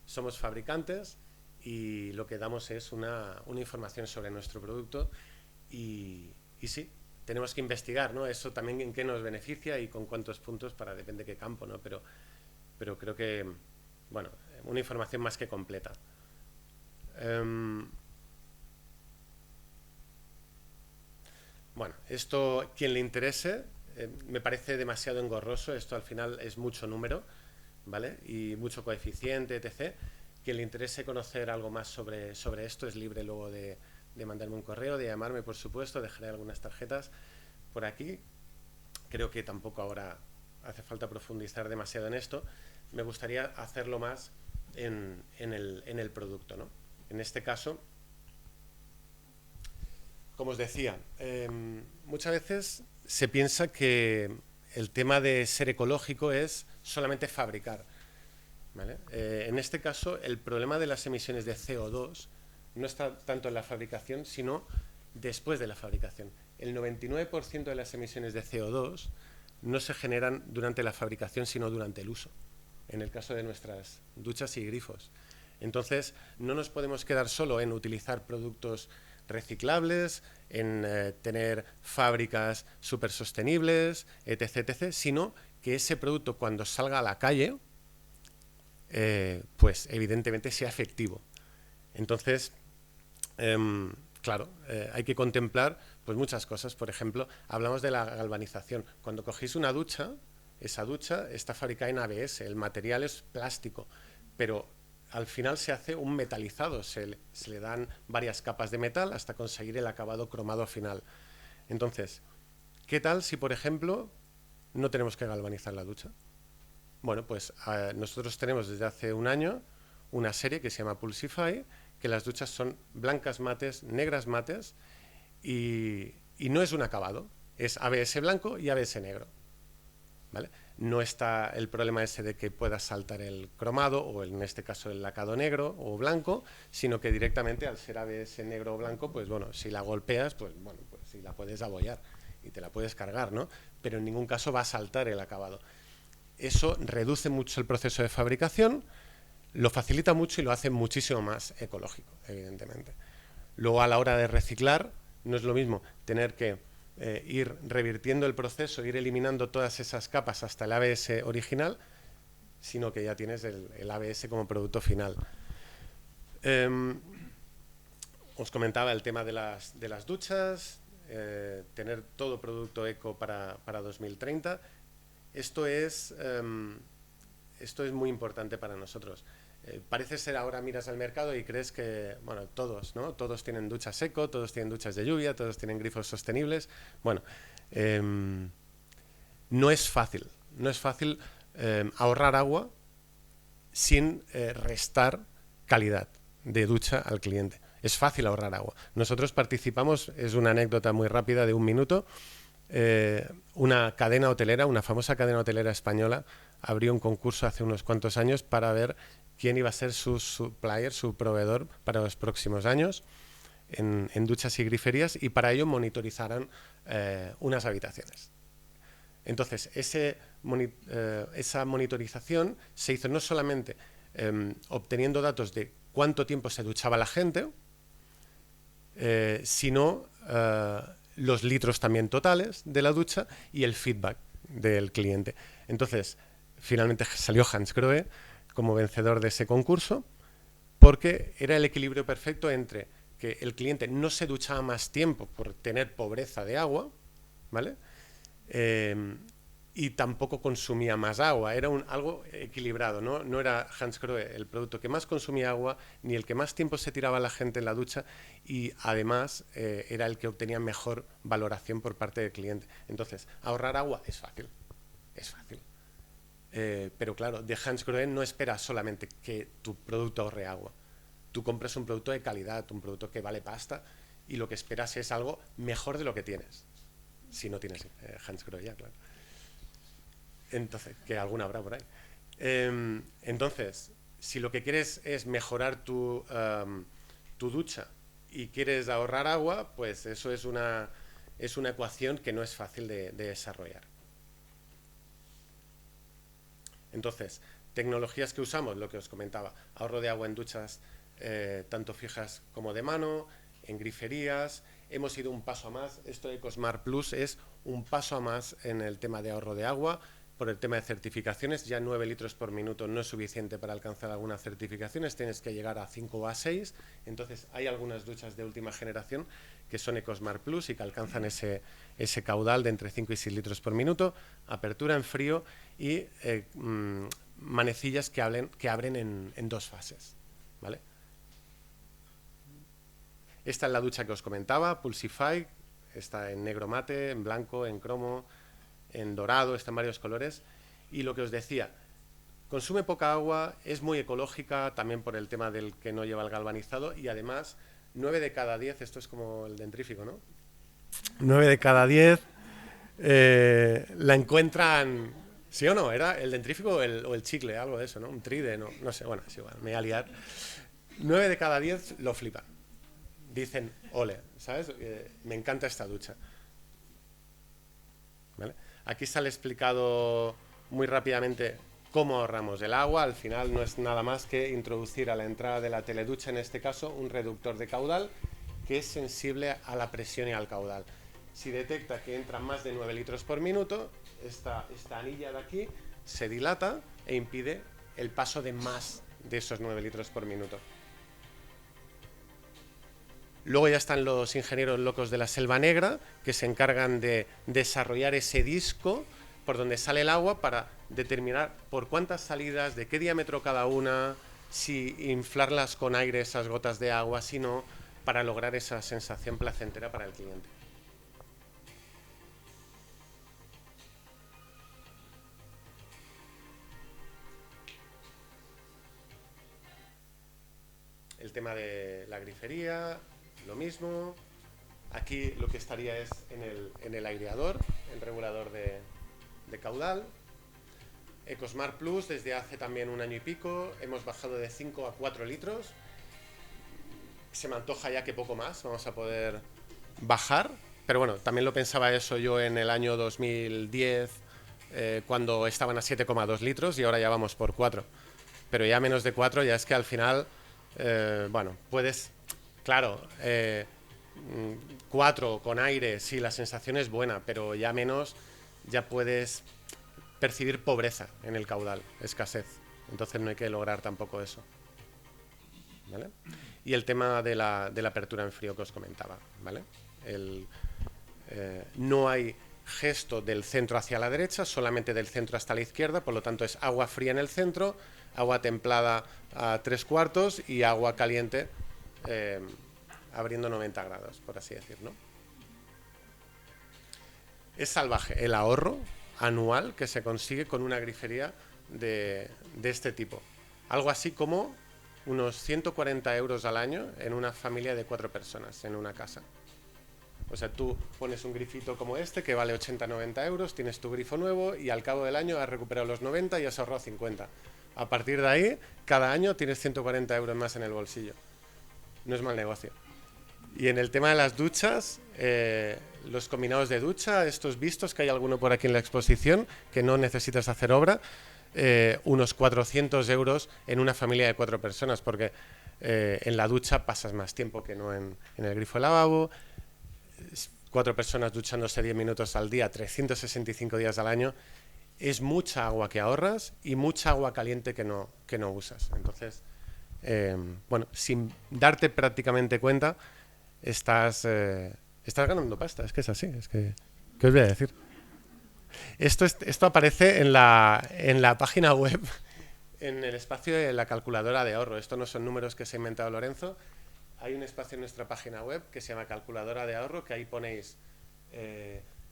somos fabricantes y lo que damos es una información sobre nuestro producto y sí, tenemos que investigar, ¿no? Eso también en qué nos beneficia y con cuántos puntos para depende de qué campo, ¿no? Pero creo que, bueno, una información más que completa. Bueno, esto, quien le interese, me parece demasiado engorroso, esto al final es mucho número, ¿vale? Y mucho coeficiente, etc. Quien le interese conocer algo más sobre esto es libre luego de mandarme un correo, de llamarme, por supuesto, dejaré algunas tarjetas por aquí. Creo que tampoco ahora hace falta profundizar demasiado en esto. Me gustaría hacerlo más en el producto, ¿no? En este caso, como os decía, muchas veces se piensa que el tema de ser ecológico es solamente fabricar, ¿vale? En este caso, el problema de las emisiones de CO2 no está tanto en la fabricación, sino después de la fabricación. El 99% de las emisiones de CO2 no se generan durante la fabricación, sino durante el uso, en el caso de nuestras duchas y grifos. Entonces, no nos podemos quedar solo en utilizar productos reciclables, en tener fábricas súper sostenibles, etc., sino que ese producto cuando salga a la calle, pues evidentemente sea efectivo. Entonces, claro, hay que contemplar pues muchas cosas. Por ejemplo, hablamos de la galvanización. Cuando cogéis una ducha, esa ducha está fabricada en ABS, el material es plástico, pero al final se hace un metalizado, se le dan varias capas de metal hasta conseguir el acabado cromado final. Entonces, ¿qué tal si, por ejemplo, no tenemos que galvanizar la ducha? Bueno, pues nosotros tenemos desde hace un año una serie que se llama Pulsify, que las duchas son blancas mates, negras mates, y no es un acabado, es ABS blanco y ABS negro, ¿vale? no está el problema ese de que puedas saltar el cromado o en este caso el lacado negro o blanco, sino que directamente al ser ABS negro o blanco, pues bueno, si la golpeas, pues bueno, pues si la puedes abollar y te la puedes cargar, ¿no? Pero en ningún caso va a saltar el acabado. Eso reduce mucho el proceso de fabricación, lo facilita mucho y lo hace muchísimo más ecológico, evidentemente. Luego, a la hora de reciclar, no es lo mismo tener que ir revirtiendo el proceso, ir eliminando todas esas capas hasta el ABS original, sino que ya tienes el ABS como producto final. Os comentaba el tema de las duchas, tener todo producto eco para 2030. Esto es muy importante para nosotros. Parece ser ahora miras al mercado y crees que, bueno, todos, ¿no? Todos tienen duchas eco, todos tienen duchas de lluvia, todos tienen grifos sostenibles. Bueno, no es fácil ahorrar agua sin restar calidad de ducha al cliente. Es fácil ahorrar agua. Nosotros participamos, es una anécdota muy rápida de 1 minuto, una cadena hotelera, una famosa cadena hotelera española, abrió un concurso hace unos cuantos años para ver quién iba a ser su supplier, su proveedor para los próximos años en duchas y griferías, y para ello monitorizaron unas habitaciones. Entonces, esa monitorización se hizo no solamente obteniendo datos de cuánto tiempo se duchaba la gente, sino los litros también totales de la ducha y el feedback del cliente. Entonces, finalmente salió Hansgrohe como vencedor de ese concurso, porque era el equilibrio perfecto entre que el cliente no se duchaba más tiempo por tener pobreza de agua, ¿vale? Y tampoco consumía más agua, era algo equilibrado, ¿no? No era Hansgrohe el producto que más consumía agua, ni el que más tiempo se tiraba la gente en la ducha, y además era el que obtenía mejor valoración por parte del cliente. Entonces, ahorrar agua es fácil, es fácil. Pero claro, de Hansgrohe no esperas solamente que tu producto ahorre agua. Tú compras un producto de calidad, un producto que vale pasta, y lo que esperas es algo mejor de lo que tienes. Si no tienes Hansgrohe ya, claro. Entonces, que alguna habrá por ahí. Entonces, si lo que quieres es mejorar tu ducha y quieres ahorrar agua, pues eso es una ecuación que no es fácil de desarrollar. Entonces, tecnologías que usamos, lo que os comentaba, ahorro de agua en duchas tanto fijas como de mano, en griferías. Hemos ido un paso a más. Esto de EcoSmart Plus es un paso a más en el tema de ahorro de agua, por el tema de certificaciones. Ya 9 litros por minuto no es suficiente para alcanzar algunas certificaciones, tienes que llegar a 5 o a 6. Entonces, hay algunas duchas de última generación que son EcoSmart Plus y que alcanzan ese caudal de entre 5 y 6 litros por minuto, apertura en frío y manecillas que abren en 2 fases, ¿vale? Esta es la ducha que os comentaba, Pulsify, está en negro mate, en blanco, en cromo, en dorado, está en varios colores. Y lo que os decía, consume poca agua, es muy ecológica, también por el tema del que no lleva el galvanizado, y además 9 de cada 10, esto es como el dentrífico, ¿no? 9 de cada 10 la encuentran, ¿sí o no? ¿Era el dentrífico o el chicle? Algo de eso, ¿no? Un tride, no sé, bueno, es igual, me voy a liar. 9 de cada 10 lo flipan. Dicen, ole, ¿sabes? Me encanta esta ducha. ¿Vale? Aquí sale explicado muy rápidamente cómo ahorramos el agua. Al final no es nada más que introducir a la entrada de la teleducha, en este caso, un reductor de caudal que es sensible a la presión y al caudal. Si detecta que entran más de 9 litros por minuto, esta anilla de aquí se dilata e impide el paso de más de esos 9 litros por minuto. Luego ya están los ingenieros locos de la Selva Negra, que se encargan de desarrollar ese disco por donde sale el agua para determinar por cuántas salidas, de qué diámetro cada una, si inflarlas con aire esas gotas de agua, si no, para lograr esa sensación placentera para el cliente. El tema de la grifería, lo mismo. Aquí lo que estaría es en el aireador, el regulador de caudal. EcoSmart Plus desde hace también 1 año y pico, hemos bajado de 5 a 4 litros. Se me antoja ya que poco más vamos a poder bajar, pero bueno, también lo pensaba eso yo en el año 2010, cuando estaban a 7,2 litros y ahora ya vamos por 4. Pero ya menos de 4 ya es que al final, bueno, puedes, claro, 4 con aire, sí, la sensación es buena, pero ya menos, ya puedes percibir pobreza en el caudal, escasez. Entonces no hay que lograr tampoco eso. ¿Vale? Y el tema de la apertura en frío que os comentaba, ¿vale? No hay gesto del centro hacia la derecha, solamente del centro hasta la izquierda, por lo tanto es agua fría en el centro, agua templada a 3/4 y agua caliente abriendo 90 grados, por así decir, ¿no? Es salvaje el ahorro anual que se consigue con una grifería de este tipo. Algo así como unos 140 euros al año en una familia de 4 personas, en una casa. O sea, tú pones un grifito como este que vale 80-90 euros, tienes tu grifo nuevo y al cabo del año has recuperado los 90 y has ahorrado 50. A partir de ahí, cada año tienes 140 euros más en el bolsillo. No es mal negocio. Y en el tema de las duchas, los combinados de ducha, estos vistos, que hay alguno por aquí en la exposición, que no necesitas hacer obra, unos 400 euros en una familia de 4 personas, porque en la ducha pasas más tiempo que no en el grifo de lavabo. 4 personas duchándose 10 minutos al día, 365 días al año, es mucha agua que ahorras y mucha agua caliente que no usas. Entonces, bueno, sin darte prácticamente cuenta, estás ganando pasta, es que es así, es que, ¿qué os voy a decir? Esto aparece en la página web, en el espacio de la calculadora de ahorro. Esto no son números que se ha inventado Lorenzo. Hay un espacio en nuestra página web que se llama calculadora de ahorro, que ahí ponéis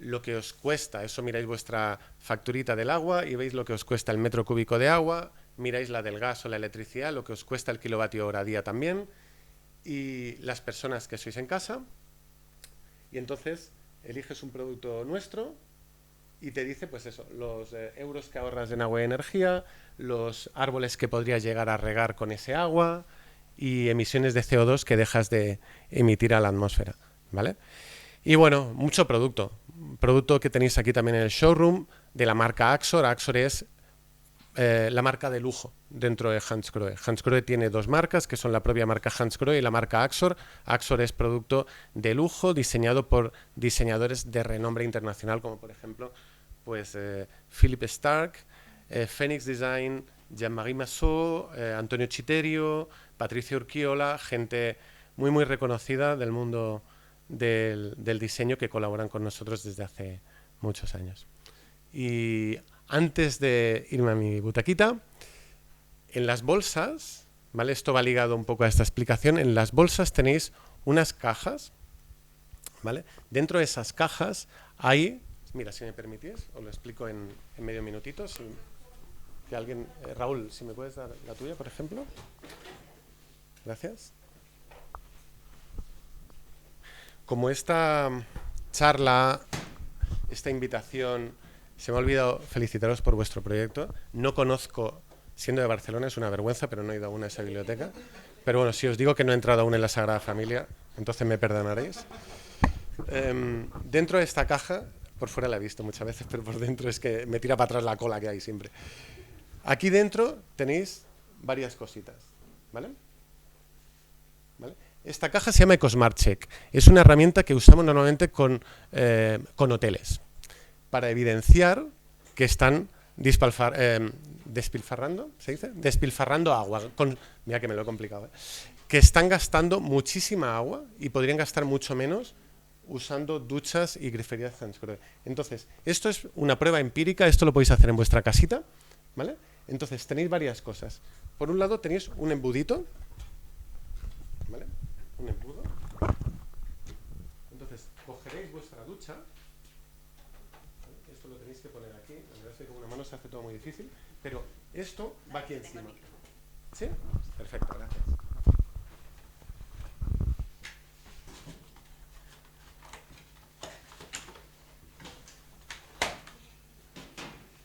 lo que os cuesta. Eso miráis vuestra facturita del agua y veis lo que os cuesta el metro cúbico de agua, miráis la del gas o la electricidad, lo que os cuesta el kilovatio hora día también, y las personas que sois en casa, y entonces eliges un producto nuestro y te dice, pues eso, los euros que ahorras en agua y energía, los árboles que podrías llegar a regar con ese agua y emisiones de CO2 que dejas de emitir a la atmósfera, ¿vale? Y bueno, mucho producto. Producto que tenéis aquí también en el showroom de la marca Axor. Axor es la marca de lujo dentro de Hansgrohe. Hansgrohe tiene 2 marcas, que son la propia marca Hansgrohe y la marca Axor. Axor es producto de lujo diseñado por diseñadores de renombre internacional, como por ejemplo pues, Philip Stark, Phoenix Design, Jean-Marie Massot, Antonio Chiterio, Patricio Urquiola, gente muy muy reconocida del mundo del diseño que colaboran con nosotros desde hace muchos años. Y antes de irme a mi butaquita, en las bolsas, ¿vale? Esto va ligado un poco a esta explicación. En las bolsas tenéis unas cajas, ¿vale? Dentro de esas cajas hay, mira, si me permitís, os lo explico en medio minutito. Que alguien, Raúl, si me puedes dar la tuya, por ejemplo. Gracias. Como esta charla, esta invitación, se me ha olvidado felicitaros por vuestro proyecto. No conozco, siendo de Barcelona, es una vergüenza, pero no he ido aún a esa biblioteca. Pero bueno, si os digo que no he entrado aún en la Sagrada Familia, entonces me perdonaréis. Dentro de esta caja, por fuera la he visto muchas veces, pero por dentro es que me tira para atrás la cola que hay siempre. Aquí dentro tenéis varias cositas, ¿vale? ¿Vale? Esta caja se llama EcoSmart Check. Es una herramienta que usamos normalmente con hoteles para evidenciar que están despilfarrando, ¿se dice? Despilfarrando agua. Mira que me lo he complicado. Que están gastando muchísima agua y podrían gastar mucho menos usando duchas y griferías Hansgrohe. Entonces, esto es una prueba empírica, esto lo podéis hacer en vuestra casita, ¿vale? Entonces, tenéis varias cosas. Por un lado, tenéis un embudito, ¿vale? Un embudo. Entonces, cogeréis vuestra ducha, ¿vale? Esto lo tenéis que poner aquí, la verdad es que con una mano se hace todo muy difícil, pero esto va aquí encima. ¿Sí? Perfecto, gracias.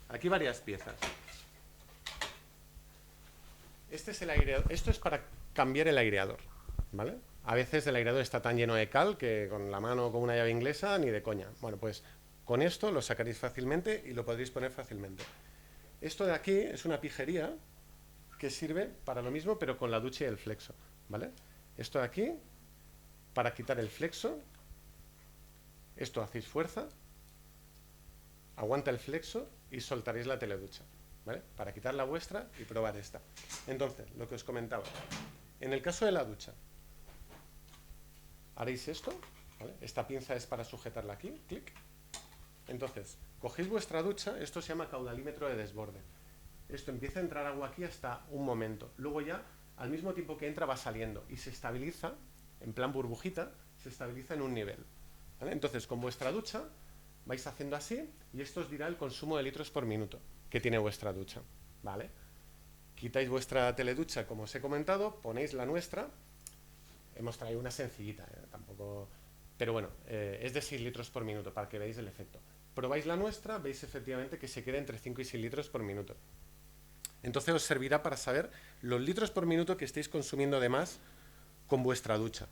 Aquí varias piezas. Este es el aireador. Esto es para cambiar el aireador, ¿vale? A veces el aireador está tan lleno de cal que con la mano o con una llave inglesa ni de coña. Bueno, pues con esto lo sacaréis fácilmente y lo podréis poner fácilmente. Esto de aquí es una pijería que sirve para lo mismo, pero con la ducha y el flexo, ¿vale? Esto de aquí, para quitar el flexo, esto hacéis fuerza, aguanta el flexo y soltaréis la teleducha, ¿vale? Para quitar la vuestra y probar esta. Entonces, lo que os comentaba, en el caso de la ducha, haréis esto, ¿vale? Esta pinza es para sujetarla aquí, clic. Entonces, cogéis vuestra ducha, esto se llama caudalímetro de desborde. Esto empieza a entrar agua aquí hasta un momento. Luego ya, al mismo tiempo que entra, va saliendo y se estabiliza, en plan burbujita, se estabiliza en un nivel, ¿vale? Entonces, con vuestra ducha, vais haciendo así y esto os dirá el consumo de litros por minuto que tiene vuestra ducha, ¿vale? Quitáis vuestra teleducha, como os he comentado, ponéis la nuestra. Hemos traído una sencillita, tampoco... Pero bueno, es de 6 litros por minuto, para que veáis el efecto. Probáis la nuestra, veis efectivamente que se queda entre 5 y 6 litros por minuto. Entonces os servirá para saber los litros por minuto que estéis consumiendo de más con vuestra ducha.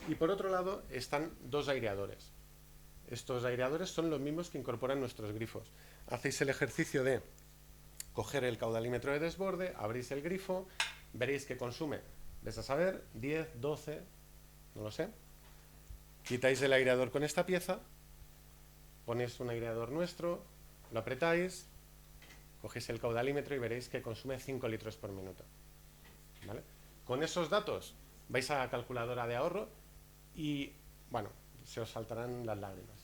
Y por otro lado están dos aireadores. Estos aireadores son los mismos que incorporan nuestros grifos. Hacéis el ejercicio de coger el caudalímetro de desborde, abrís el grifo, veréis que consume, ves a saber, 10, 12, no lo sé. Quitáis el aireador con esta pieza, ponéis un aireador nuestro, lo apretáis, cogéis el caudalímetro y veréis que consume 5 litros por minuto, ¿vale? Con esos datos vais a la calculadora de ahorro y, bueno, se os saltarán las lágrimas.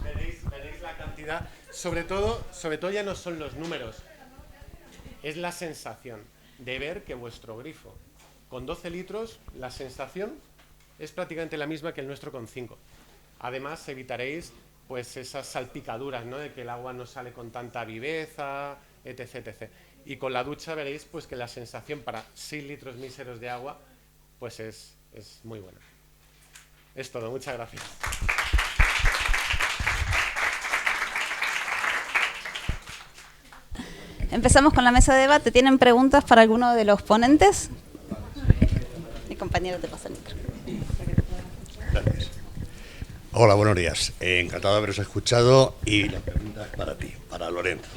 Veréis la cantidad. Sobre todo ya no son los números, es la sensación de ver que vuestro grifo con 12 litros, la sensación es prácticamente la misma que el nuestro con 5. Además, evitaréis pues esas salpicaduras, ¿no? De que el agua no sale con tanta viveza, etc, etc. Y con la ducha veréis pues que la sensación para 6 litros míseros de agua pues es muy buena. Es todo, muchas gracias. Empezamos con la mesa de debate. ¿Tienen preguntas para alguno de los ponentes? Mi compañero te pasa el micro. Gracias. Hola, buenos días. Encantado de haberos escuchado y la pregunta es para ti, para Lorenzo.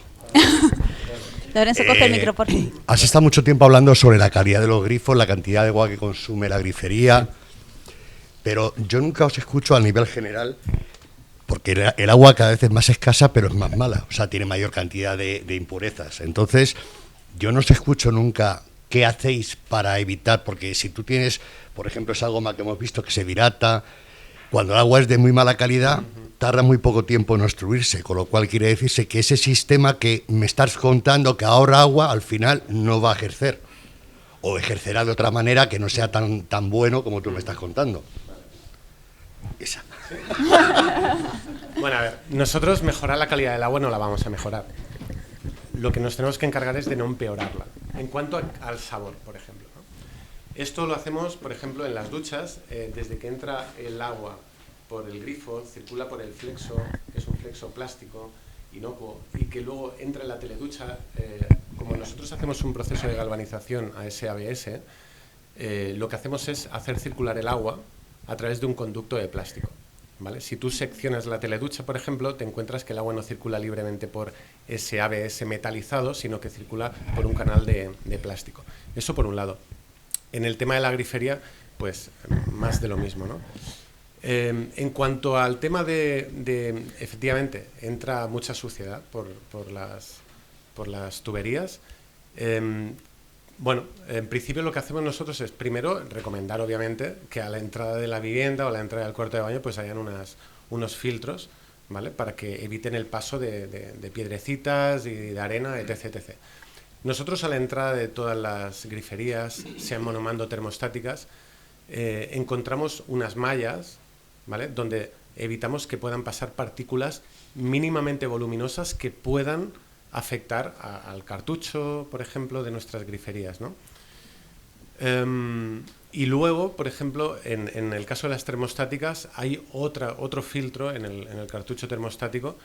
Lorenzo, coge el micro, por favor. Has estado mucho tiempo hablando sobre la calidad de los grifos, la cantidad de agua que consume la grifería, pero yo nunca os escucho a nivel general, porque el agua cada vez es más escasa, pero es más mala, o sea, tiene mayor cantidad de impurezas. Entonces, yo no os escucho nunca qué hacéis para evitar, porque si tú tienes, por ejemplo, esa goma que hemos visto que se dirata, cuando el agua es de muy mala calidad, tarda muy poco tiempo en obstruirse, con lo cual quiere decirse que ese sistema que me estás contando que ahorra agua, al final no va a ejercer, o ejercerá de otra manera que no sea tan bueno como tú me estás contando. Esa. Bueno, a ver, nosotros mejorar la calidad del agua no la vamos a mejorar. Lo que nos tenemos que encargar es de no empeorarla. En cuanto al sabor, por ejemplo, ¿no? Esto lo hacemos, por ejemplo, en las duchas, desde que entra el agua por el grifo, circula por el flexo, que es un flexo plástico, inocuo, y que luego entra en la teleducha. Como nosotros hacemos un proceso de galvanización a ABS, lo que hacemos es hacer circular el agua a través de un conducto de plástico, ¿vale? Si tú seccionas la teleducha, por ejemplo, te encuentras que el agua no circula libremente por ese ABS metalizado, sino que circula por un canal de plástico. Eso por un lado. En el tema de la grifería, pues más de lo mismo, ¿no? En cuanto al tema de efectivamente, entra mucha suciedad por las tuberías. Bueno, en principio lo que hacemos nosotros es, primero, recomendar obviamente que a la entrada de la vivienda o a la entrada del cuarto de baño pues hayan unos filtros, ¿vale? Para que eviten el paso de piedrecitas y de arena, etc, etc. Nosotros a la entrada de todas las griferías, sean monomando termostáticas, encontramos unas mallas, ¿vale? Donde evitamos que puedan pasar partículas mínimamente voluminosas que puedan afectar al cartucho, por ejemplo, de nuestras griferías, ¿no? Y luego, por ejemplo, en el caso de las termostáticas, hay otro filtro en el cartucho termostático,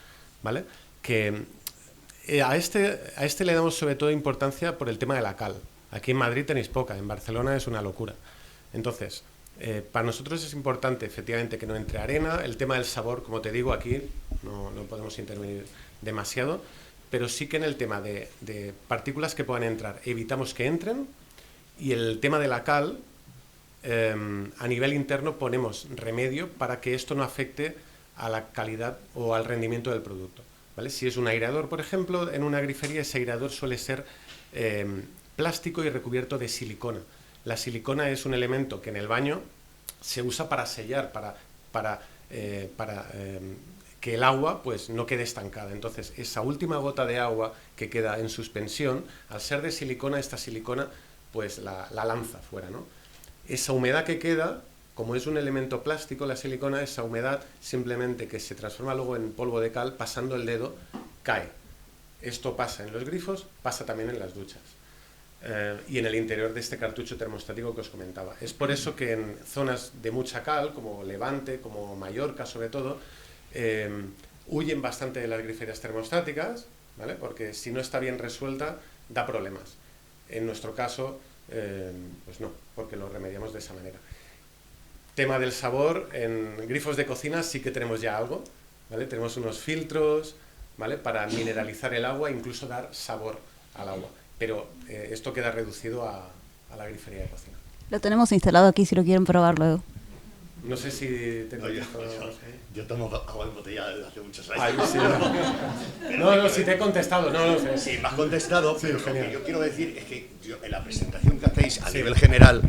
¿vale? Que A este le damos sobre todo importancia por el tema de la cal. Aquí en Madrid tenéis poca, en Barcelona es una locura. Entonces, para nosotros es importante efectivamente que no entre arena. El tema del sabor, como te digo, aquí no podemos intervenir demasiado, pero sí que en el tema de partículas que puedan entrar, evitamos que entren. Y el tema de la cal, a nivel interno ponemos remedio para que esto no afecte a la calidad o al rendimiento del producto, ¿vale? Si es un aireador, por ejemplo, en una grifería ese aireador suele ser plástico y recubierto de silicona. La silicona es un elemento que en el baño se usa para sellar, para que el agua pues, no quede estancada. Entonces, esa última gota de agua que queda en suspensión, al ser de silicona, esta silicona pues la lanza fuera, ¿no? Esa humedad que queda, como es un elemento plástico, la silicona, esa humedad simplemente que se transforma luego en polvo de cal, pasando el dedo, cae. Esto pasa en los grifos, pasa también en las duchas. Y en el interior de este cartucho termostático que os comentaba. Es por eso que en zonas de mucha cal, como Levante, como Mallorca sobre todo, huyen bastante de las griferías termostáticas, ¿vale? Porque si no está bien resuelta, da problemas. En nuestro caso, pues no, porque lo remediamos de esa manera. Tema del sabor, en grifos de cocina sí que tenemos ya algo, ¿vale? Tenemos unos filtros, ¿vale? Para mineralizar el agua e incluso dar sabor al agua. Pero esto queda reducido a la grifería de cocina. Lo tenemos instalado aquí si lo quieren probar luego. No sé si te contesto. Yo tomo agua en botella desde hace muchos años. Ay, sí, no, si te he contestado. Sí, me has contestado, sí, pero genial. lo que yo quiero decir es que yo, en la presentación que hacéis a nivel general,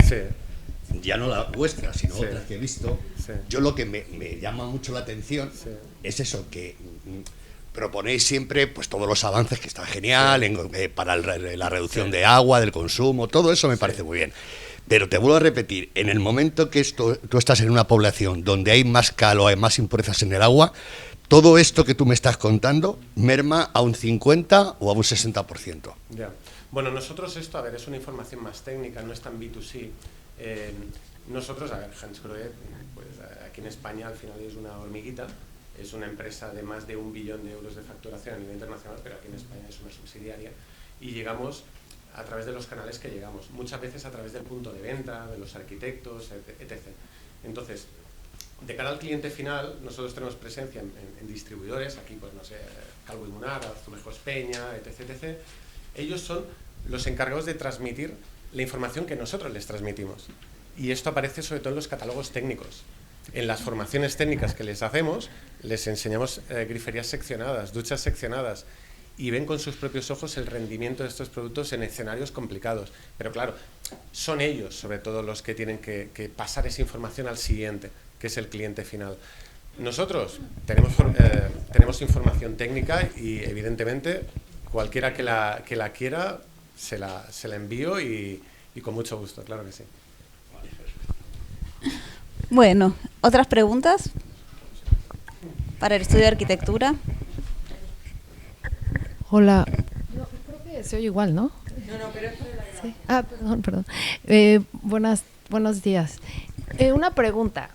ya no la vuestra, sino otras que he visto, yo lo que me llama mucho la atención es eso, que proponéis siempre pues todos los avances que están genial para la reducción de agua, del consumo, todo eso me parece muy bien. Pero te vuelvo a repetir, en el momento que tú estás en una población donde hay más cal o hay más impurezas en el agua, todo esto que tú me estás contando merma a un 50 o a un 60%. Ya. Bueno, nosotros esto, a ver, es una información más técnica, no es tan B2C. Nosotros, a ver, Hansgrohe, pues aquí en España al final es una hormiguita, es una empresa de más de 1 billón de euros de facturación a nivel internacional, pero aquí en España es una subsidiaria, y llegamos a través de los canales que llegamos, muchas veces a través del punto de venta, de los arquitectos, etc. Entonces, de cara al cliente final, nosotros tenemos presencia en distribuidores, aquí pues no sé, Calvo y Munar, Azulejos Peña, etc. Ellos son los encargados de transmitir la información que nosotros les transmitimos. Y esto aparece sobre todo en los catálogos técnicos. En las formaciones técnicas que les hacemos, les enseñamos griferías seccionadas, duchas seccionadas, y ven con sus propios ojos el rendimiento de estos productos en escenarios complicados. Pero claro, son ellos sobre todo los que tienen que pasar esa información al siguiente, que es el cliente final. Nosotros tenemos información técnica y evidentemente cualquiera que la quiera se la envío y con mucho gusto, claro que sí. Bueno, ¿otras preguntas para el estudio de arquitectura? Hola. No, creo que se oye igual, ¿no? No, pero es sí. Perdón. Buenos días. Una pregunta.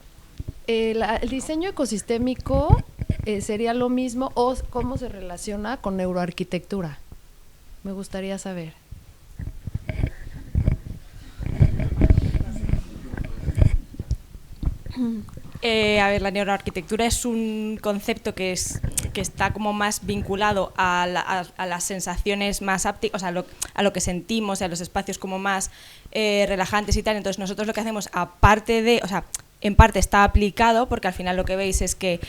¿El diseño ecosistémico sería lo mismo o cómo se relaciona con neuroarquitectura? Me gustaría saber. A ver, la neuroarquitectura es un concepto que está como más vinculado a las sensaciones más ápticas, o sea, a lo que sentimos, a los espacios como más relajantes y tal. Entonces nosotros lo que hacemos, aparte de, o sea, en parte está aplicado, porque al final lo que veis es que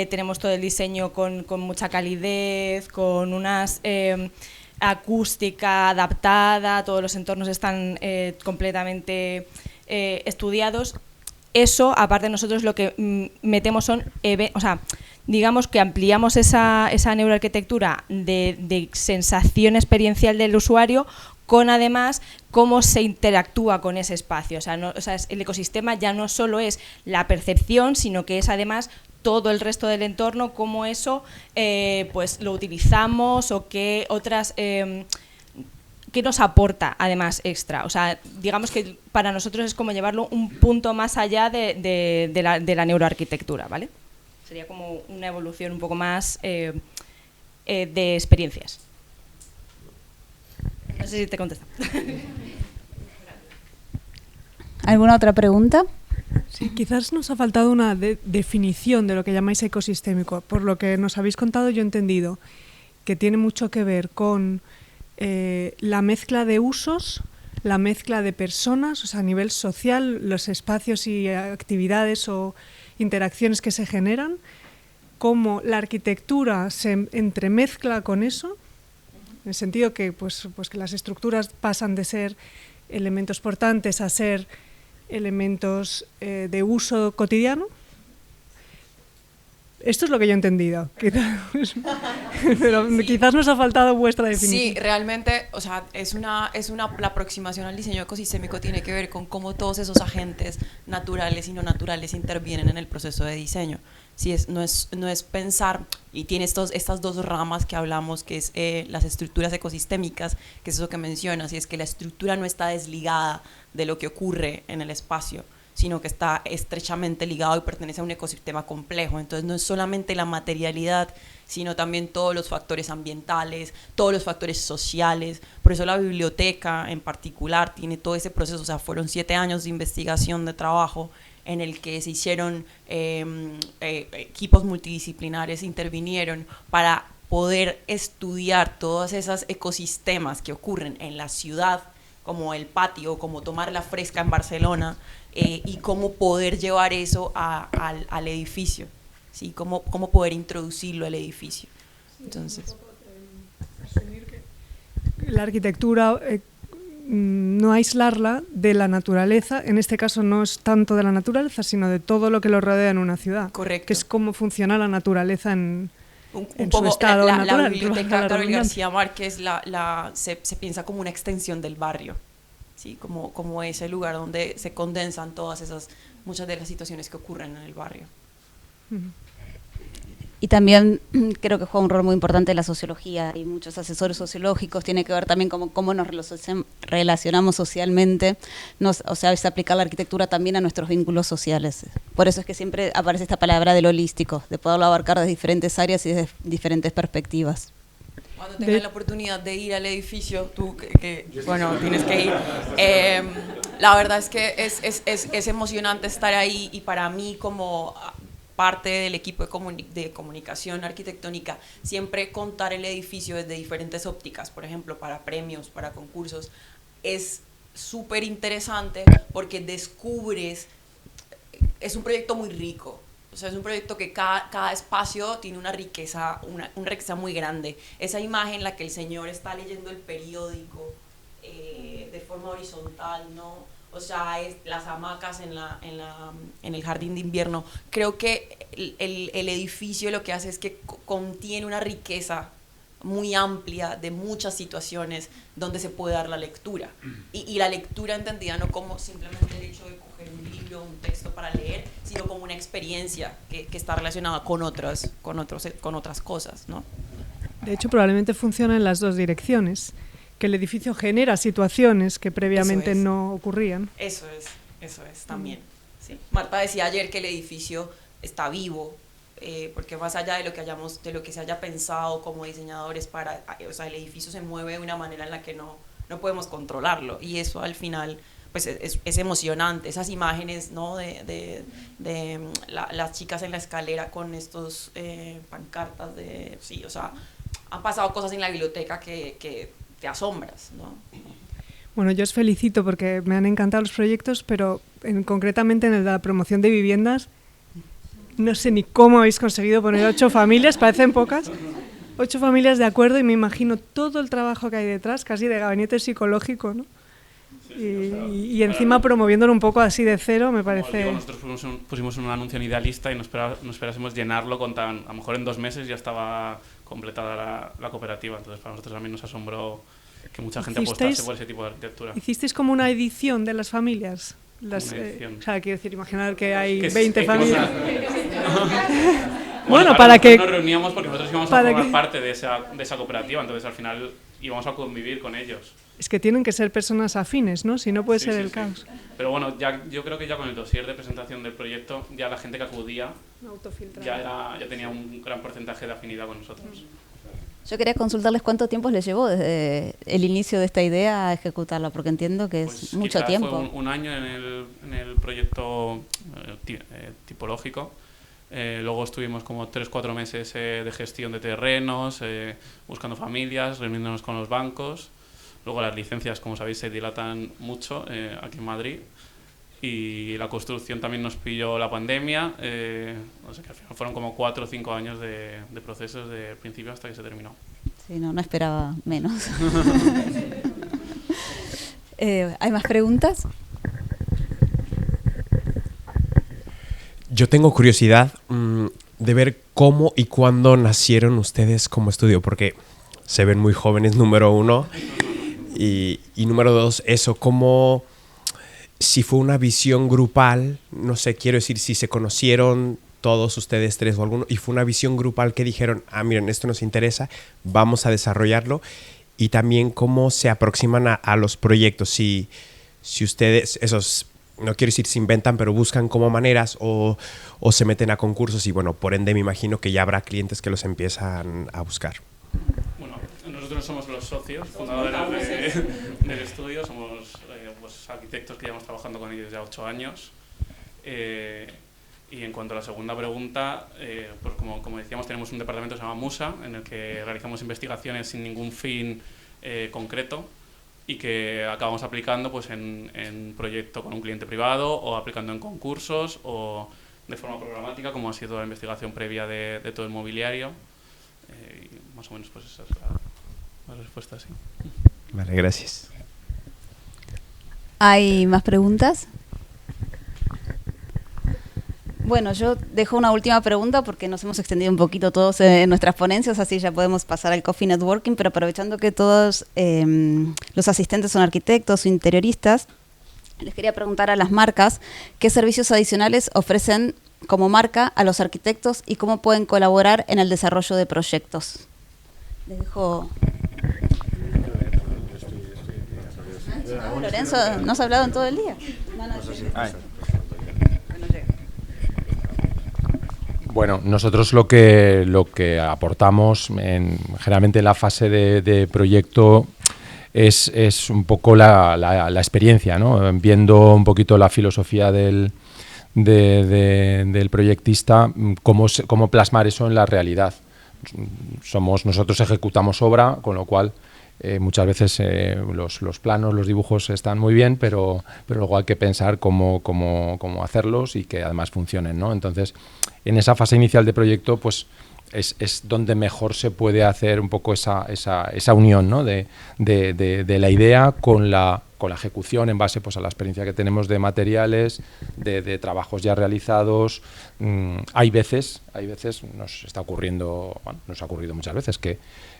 tenemos todo el diseño con mucha calidez, con unas acústica adaptada, todos los entornos están completamente estudiados. Eso, aparte nosotros lo que metemos son, o sea, digamos que ampliamos esa neuroarquitectura de sensación experiencial del usuario con además cómo se interactúa con ese espacio. O sea, el ecosistema ya no solo es la percepción, sino que es además todo el resto del entorno, cómo eso pues lo utilizamos o qué otras... ¿Qué nos aporta además extra? O sea, digamos que para nosotros es como llevarlo un punto más allá de la neuroarquitectura, ¿vale? Sería como una evolución un poco más de experiencias. No sé si te contesta. ¿Alguna otra pregunta? Sí, quizás nos ha faltado una definición de lo que llamáis ecosistémico. Por lo que nos habéis contado, yo he entendido que tiene mucho que ver con la mezcla de usos, la mezcla de personas, o sea, a nivel social, los espacios y actividades o interacciones que se generan, cómo la arquitectura se entremezcla con eso, en el sentido que, pues que las estructuras pasan de ser elementos portantes a ser elementos de uso cotidiano. Esto es lo que yo he entendido, pero sí. Quizás nos ha faltado vuestra definición. Sí, realmente, o sea, la aproximación al diseño ecosistémico tiene que ver con cómo todos esos agentes naturales y no naturales intervienen en el proceso de diseño. Sí, no es pensar, y tiene estas dos ramas que hablamos, que es las estructuras ecosistémicas, que es eso que mencionas, y es que la estructura no está desligada de lo que ocurre en el espacio, sino que está estrechamente ligado y pertenece a un ecosistema complejo. Entonces no es solamente la materialidad, sino también todos los factores ambientales, todos los factores sociales. Por eso la biblioteca en particular tiene todo ese proceso. O sea, fueron 7 años de investigación, de trabajo, en el que se hicieron equipos multidisciplinares, intervinieron para poder estudiar todos esos ecosistemas que ocurren en la ciudad, como el patio, como tomar la fresca en Barcelona, y cómo poder llevar eso al edificio, ¿sí? Cómo poder introducirlo al edificio. Entonces, asumir que la arquitectura, no aislarla de la naturaleza, en este caso no es tanto de la naturaleza, sino de todo lo que lo rodea en una ciudad. Correcto. Que es cómo funciona la naturaleza en un poco su estado natural. La biblioteca Gabriel García Márquez se piensa como una extensión del barrio, ¿sí? Como ese lugar donde se condensan muchas de las situaciones que ocurren en el barrio. Y también creo que juega un rol muy importante la sociología y muchos asesores sociológicos, tiene que ver también cómo nos relacionamos socialmente, o sea, es aplicar la arquitectura también a nuestros vínculos sociales. Por eso es que siempre aparece esta palabra del holístico, de poderlo abarcar desde diferentes áreas y desde diferentes perspectivas. Cuando tengas la oportunidad de ir al edificio, tú bueno, tienes que ir. La verdad es que es emocionante estar ahí, y para mí como parte del equipo de comunicación arquitectónica, siempre contar el edificio desde diferentes ópticas, por ejemplo, para premios, para concursos, es súper interesante porque descubres, es un proyecto muy rico. O sea, es un proyecto que cada espacio tiene una riqueza muy grande. Esa imagen en la que el señor está leyendo el periódico de forma horizontal, ¿no? O sea, las hamacas en el jardín de invierno. Creo que el edificio lo que hace es que contiene una riqueza muy amplia de muchas situaciones donde se puede dar la lectura. Y la lectura entendida no como simplemente el hecho de coger un libro, un texto para leer, sino como una experiencia que está relacionada con otras cosas, ¿no? De hecho, probablemente funciona en las dos direcciones, que el edificio genera situaciones que previamente no ocurrían. Eso es también. Sí. Marta decía ayer que el edificio está vivo, porque más allá de lo que se haya pensado como diseñadores o sea, el edificio se mueve de una manera en la que no podemos controlarlo, y eso al final pues es emocionante. Esas imágenes, ¿no? de las chicas en la escalera con estos pancartas sí, o sea, han pasado cosas en la biblioteca que te asombras, ¿no? Bueno, yo os felicito porque me han encantado los proyectos, pero concretamente en el de la promoción de viviendas, no sé ni cómo habéis conseguido poner 8 familias, parecen pocas, 8 familias de acuerdo, y me imagino todo el trabajo que hay detrás, casi de gabinete psicológico, ¿no? Y encima promoviéndolo un poco así de cero, me parece... Digo, nosotros pusimos un anuncio en Idealista y no esperásemos llenarlo a lo mejor en 2 meses ya estaba completada la cooperativa. Entonces para nosotros también nos asombró que mucha gente apostase por ese tipo de arquitectura. ¿Hicisteis como una edición de las familias? O sea, quiero decir, imaginar que hay 20 familias. Bueno, para que nos reuníamos porque nosotros íbamos a formar parte de esa cooperativa, entonces al final íbamos a convivir con ellos. Es que tienen que ser personas afines, ¿no? Si no puede ser el caos. Pero bueno, yo creo que ya con el dossier de presentación del proyecto, ya la gente que acudía ya tenía un gran porcentaje de afinidad con nosotros. Yo quería consultarles cuánto tiempo les llevó desde el inicio de esta idea a ejecutarla, porque entiendo que Pues es mucho quizás tiempo. fue un año en el proyecto tipológico. Luego estuvimos como 3-4 meses de gestión de terrenos, buscando familias, reuniéndonos con los bancos. Luego las licencias, como sabéis, se dilatan mucho aquí en Madrid. Y la construcción también nos pilló la pandemia. O sea que al final fueron como 4 o 5 años de procesos desde el principio hasta que se terminó. Sí, no esperaba menos. ¿Hay más preguntas? Yo tengo curiosidad de ver cómo y cuándo nacieron ustedes como estudio, porque se ven muy jóvenes, número uno, y número dos, eso, cómo, si fue una visión grupal, no sé, quiero decir, si se conocieron todos ustedes tres o alguno, y fue una visión grupal que dijeron, miren, esto nos interesa, vamos a desarrollarlo, y también cómo se aproximan a los proyectos, si ustedes, esos, no quiero decir se inventan, pero buscan como maneras o se meten a concursos y bueno, por ende me imagino que ya habrá clientes que los empiezan a buscar. Bueno, nosotros somos los socios, fundadores del estudio, somos pues, arquitectos que llevamos trabajando con ellos ya 8 años. Y en cuanto a la segunda pregunta, pues como decíamos, tenemos un departamento que se llama Musa, en el que realizamos investigaciones sin ningún fin concreto, y que acabamos aplicando pues en proyecto con un cliente privado o aplicando en concursos o de forma programática, como ha sido la investigación previa de todo el mobiliario. Y más o menos pues esa es la respuesta, sí. Vale, gracias. ¿Hay más preguntas? Bueno, yo dejo una última pregunta porque nos hemos extendido un poquito todos en nuestras ponencias, así ya podemos pasar al Coffee Networking, pero aprovechando que todos los asistentes son arquitectos o interioristas, les quería preguntar a las marcas qué servicios adicionales ofrecen como marca a los arquitectos y cómo pueden colaborar en el desarrollo de proyectos. Les dejo... Lorenzo, ¿no has hablado en todo el día? Bueno, nosotros lo que aportamos generalmente en la fase de proyecto es un poco la experiencia, ¿no? Viendo un poquito la filosofía del proyectista, cómo plasmar eso en la realidad. Nosotros ejecutamos obra, con lo cual muchas veces los planos, los dibujos están muy bien, pero luego hay que pensar cómo hacerlos y que además funcionen, ¿no? Entonces, en esa fase inicial de proyecto, pues es donde mejor se puede hacer un poco esa unión, ¿no? de la idea con la ejecución en base pues, a la experiencia que tenemos de materiales, de trabajos ya realizados. Hay veces nos está ocurriendo, bueno, nos ha ocurrido muchas veces que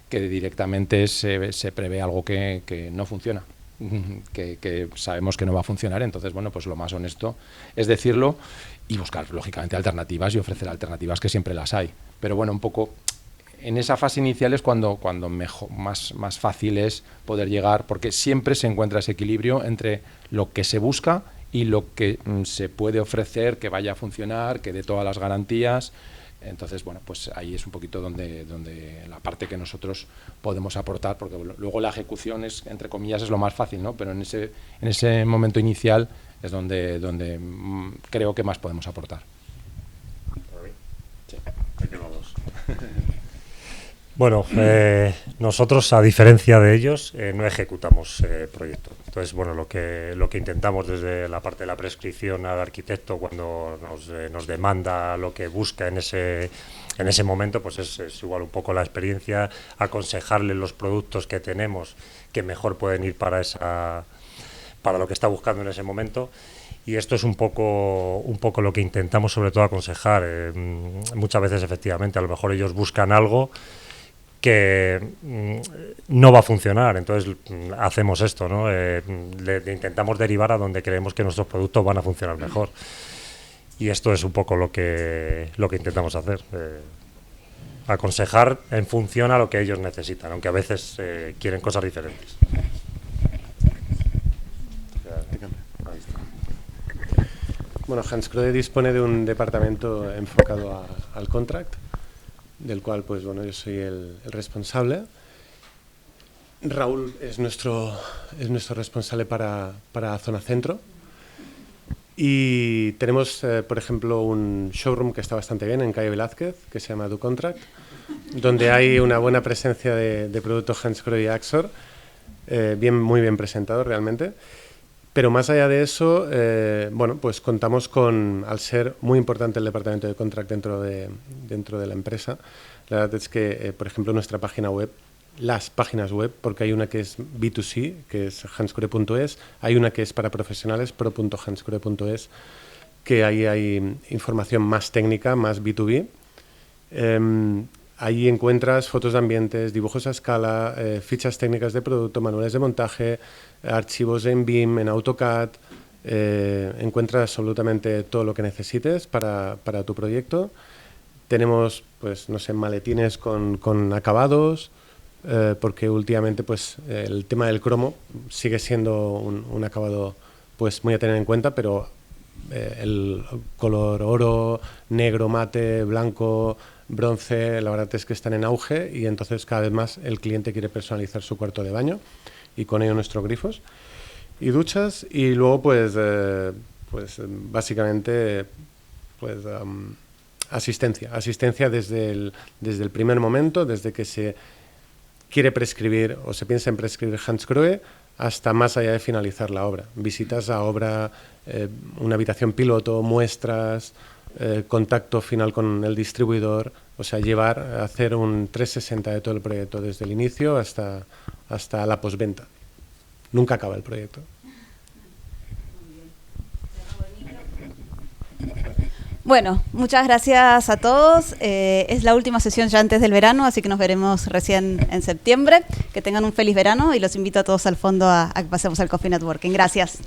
directamente se prevé algo que no funciona, que sabemos que no va a funcionar. Entonces, bueno, pues lo más honesto es decirlo y buscar, lógicamente, alternativas y ofrecer alternativas, que siempre las hay. Pero bueno, un poco en esa fase inicial es cuando mejor, más fácil es poder llegar, porque siempre se encuentra ese equilibrio entre lo que se busca y lo que se puede ofrecer, que vaya a funcionar, que dé todas las garantías. Entonces, bueno, pues ahí es un poquito donde la parte que nosotros podemos aportar, porque luego la ejecución es, entre comillas, es lo más fácil, ¿no? Pero en ese momento inicial es donde creo que más podemos aportar. Sí. Bueno, nosotros, a diferencia de ellos, no ejecutamos proyectos. Entonces, bueno, lo que intentamos desde la parte de la prescripción al arquitecto, cuando nos demanda lo que busca en ese momento, pues es igual un poco la experiencia, aconsejarle los productos que tenemos que mejor pueden ir para lo que está buscando en ese momento. Y esto es un poco lo que intentamos, sobre todo, aconsejar. Muchas veces, efectivamente, a lo mejor ellos buscan algo que no va a funcionar, entonces hacemos esto, ¿no? Le intentamos derivar a donde creemos que nuestros productos van a funcionar mejor, y esto es un poco lo que intentamos hacer, aconsejar en función a lo que ellos necesitan, aunque a veces quieren cosas diferentes. Bueno, Hansgrohe dispone de un departamento enfocado al contract, del cual pues bueno, yo soy el responsable. Raúl es nuestro responsable para Zona Centro. Y tenemos, por ejemplo, un showroom que está bastante bien en calle Velázquez, que se llama DoContract, donde hay una buena presencia de productos Hansgrohe y Axor, muy bien presentado realmente. Pero más allá de eso, bueno, pues contamos con, al ser muy importante el departamento de Contract dentro de la empresa, la verdad es que, por ejemplo, nuestra página web, las páginas web, porque hay una que es B2C, que es hansgrohe.es, hay una que es para profesionales, pro.hansgrohe.es, que ahí hay información más técnica, más B2B. Ahí encuentras fotos de ambientes, dibujos a escala, fichas técnicas de producto, manuales de montaje, archivos en BIM, en AutoCAD. Encuentras absolutamente todo lo que necesites para tu proyecto. Tenemos, pues, no sé, maletines con acabados, porque últimamente pues, el tema del cromo sigue siendo un acabado pues, muy a tener en cuenta, pero el color oro, negro, mate, blanco, bronce, la verdad es que están en auge y entonces cada vez más el cliente quiere personalizar su cuarto de baño y con ello nuestros grifos y duchas. Y luego pues básicamente pues asistencia desde el primer momento, desde que se quiere prescribir o se piensa en prescribir Hansgrohe hasta más allá de finalizar la obra. Visitas a obra, una habitación piloto, muestras, contacto final con el distribuidor, o sea, hacer un 360 de todo el proyecto desde el inicio hasta la postventa. Nunca acaba el proyecto. Bueno, muchas gracias a todos. Es la última sesión ya antes del verano, así que nos veremos recién en septiembre. Que tengan un feliz verano y los invito a todos al fondo a que pasemos al Coffee Networking. Gracias.